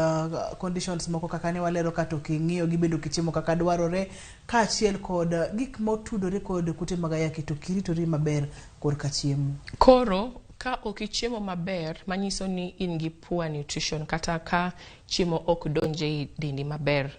conditions moko kaka ne walero ka to king'iyo gibedo kichimo kaka dwarore ka achiel kod gik motudore kod kute magayaki to kiritori maber kod ka chiemo. Koro ka okichiemo maber manyiso ni in gi poor nutrition kata ka chiemo ok donje dendi maber.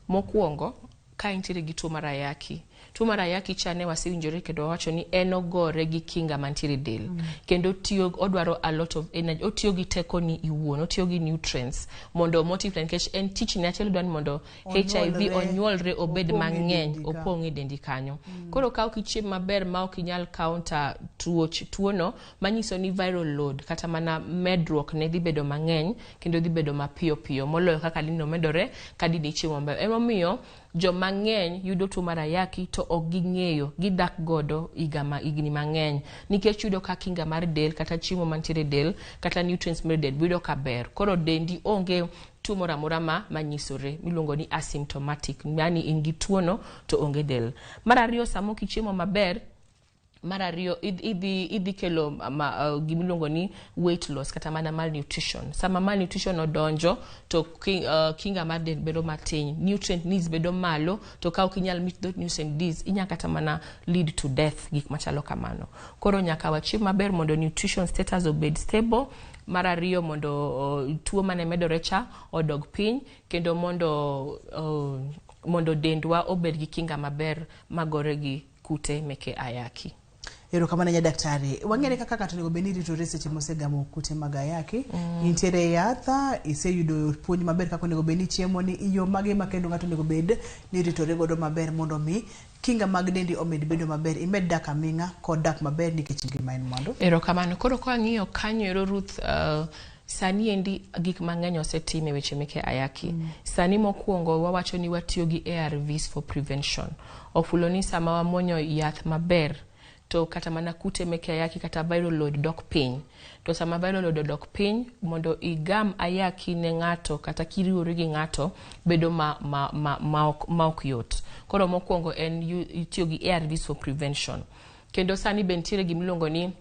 Mokuongo ka intiere gi tuo mar ayaki. Tuo mar ayaki chane wasewinjore kendo wacho ni en ogore gi kinga mantiere del. Kendo odwaro a lot of energy. Otiyo gi teko ni iwuon, otiyo gi nutrients mondo multiply nikech en tich ne achiel dwan mondo HIV onyuolre obed mang'eny opong' dendi kanyo. Koro ka ok ichiemo maber ma ok inyal counter tuono manyiso ni viral load kata mana medruok ne dhi bedo mang'eny kendo dhi bedo mapiyo piyo moloyo kaka dino medore ka dini chiemo maber. Emomiyo joma ng'eny yudo tuo mar ayaki to ok ging'eyo gidak godo igni mang'eny nikech yudo ka kinga mar del kata chiemo mantiere del kata nutrients mar del yudo ka ber. Koro dendi onge tuo moro amora manyisore miluongo ni asymptomatic, yani in gi tuono to onge del. Mar ariyo samo kichiemo maber mar ariyo idhi kelo gimiluongo ni weight loss kata mana malnutrition. Sama malnutrition odonjo to kinga mar del bedo matin, nutrient needs bedo malo to ka ok inyal meet those nutrient needs inya kata mana lead to death gik machalo kamano. Koro nyaka wachiem maber mondo nutrition status obed stable. Mar ariyo mondo tuo mane medore cha odog piny kendo mondo dendwa obed gi kinga maber magore gi kute meke ayaki. Erokamano nya daktari. Wang'ere kaka ng'ato onego beni ritore seche mosegamo kute mag ayaki. Intiere yatha, iseyudo puonj maber kaka onego beni chiemo ni iyo mage makendo ng'ato onego bed ni ritore godo maber mondo mi kinga mag dendi omed bedo maber, imed dak aming'a kod dak maber nikech ngima en mwandu. Erokamano. Koro ka ng'iyo kanyo ero Ruth, sani endi gik mang'eny osetime weche meke ayaki. Sani mokuongo wawacho ni watiyo gi ARVs for prevention. Ofulo ni sama wamonyo yath maber to kata mana kute meke ayaki kata viral load dok piny. To sama viral load dok piny mondo igam ayaki ne ng'ato kata kiriwore gi ng'ato bedo ma ok yot. Koro mokuongo en itiyo gi ARVs for prevention. Kendo sani bentiere gimiluongo ni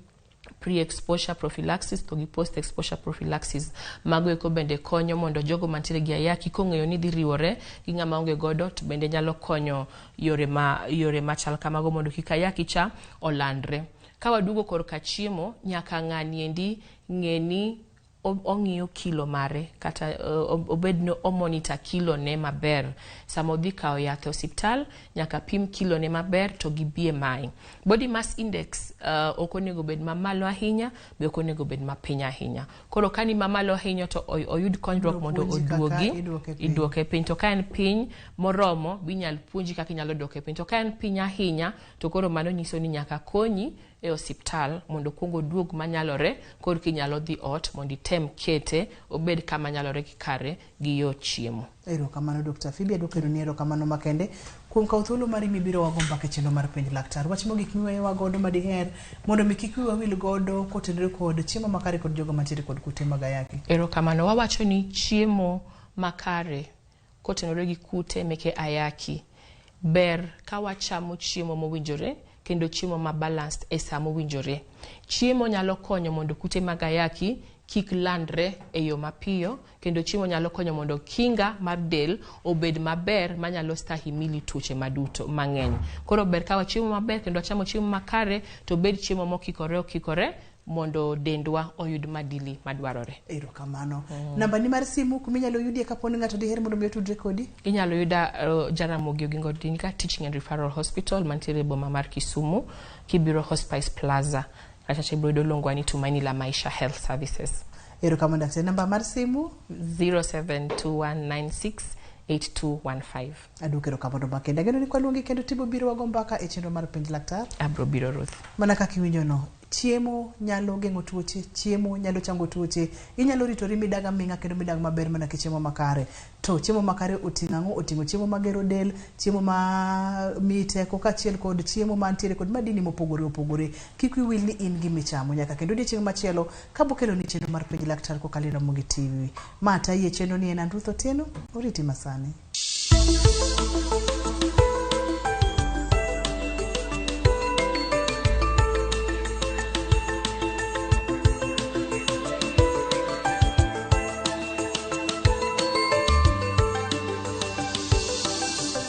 pre-exposure prophylaxis to gi post-exposure prophylaxis. Mago eko bende konyo mondo jogo mantiere gi ayaki kong'eyo ni dhi riwore gi ng'ama onge godo to bende nyalo konyo yore machal kamago mondo kik ayaki cha olandre. Ka waduogo korka chiemo, nyaka ng'ani endi ng'eni ong'iyo kilo mare kata obed no monitor kilo ne maber. Sama odhi kawo yath e osiptal nyaka pim kilo ne maber to gi BMI. Body mass index ok onego bed mamalo ahinya, be ok onego bed mapiny ahinya. Koro kani mamalo ahinya to oyud konyruok mondo oduogi iduoke piny. To ka en piny moromo binyal puonji kaka inyalo duoke piny. To ka en piny ahinya to koro mano nyiso ni nyaka konyi e osiptal mondo kuongo duog manyalore kor kinyalo dhi ot mondo item kete obed kama nyalore kikare gi yo chiemo. Erokamano Dr. Phoebe, adwokero ni erokamano makende kuom kawo thuolo mari mibiro wago mbaka chendo mar penj laktar. Wach mo gik miweyo godo madiher mondo mi kik wawil godo kotenore kod chiemo makare kod jogo mantiere kod kute mag ayaki. Erokamano. Wawacho ni chiemo makare kotenore gi kute meke ayaki ber ka wachamo chiemo mowinjore kendo chiemo ma balanced e saa mowinjore. Chiemo nyalo konyo mondo kute mag ayaki kik landre e yo mapiyo kendo chiemo nyalo konyo mondo kinga mar del obed maber manyalo stahimili tuoche maduto mang'eny. Koro ber ka wachiemo maber kendo wachamo chiemo makare to bed chiemo mokikore mondo dendwa oyud madili madwarore. Erokamano. Namba ni mar simu kuminyalo yudie kaponi ng'ato diher mondo mi otudre kodi? Inyalo yuda Jaramogi Oginga Odinga Teaching and Referral Hospital mantiere boma mar Kisumu, Kibiro Hospice Plaza. Kata chibrodo longwa ni Tumaini la Maisha Health Services. Erokamano daktari. Namba mar simu 0721968215. Adwokero kamano makende. Ageno ni kwa luongi kendo tibo biro wago mbaka e chenro mar penj laktar. Abro biro Ruth. Mana kaka iwinjo no. Chiemo nyalo geng'o tuoche, chiemo nyalo chango tuoche, inyalo ritori midaga aming'a kendo midag maber mana kichiemo makare. To chiemo makare oting'o ang'o? Oting'o chiemo magero del, chiemo ma miteko kaachiel kod chiemo mantiere kod madini mopogore opogore. Kik iwil ni in gi michamo nyaka kendo odiechieng' machielo kabokelo ni chenro mar penj laktar kokalo Ramogi TV. Mata yie chenro ni en Ruth Otieno, oriti masani.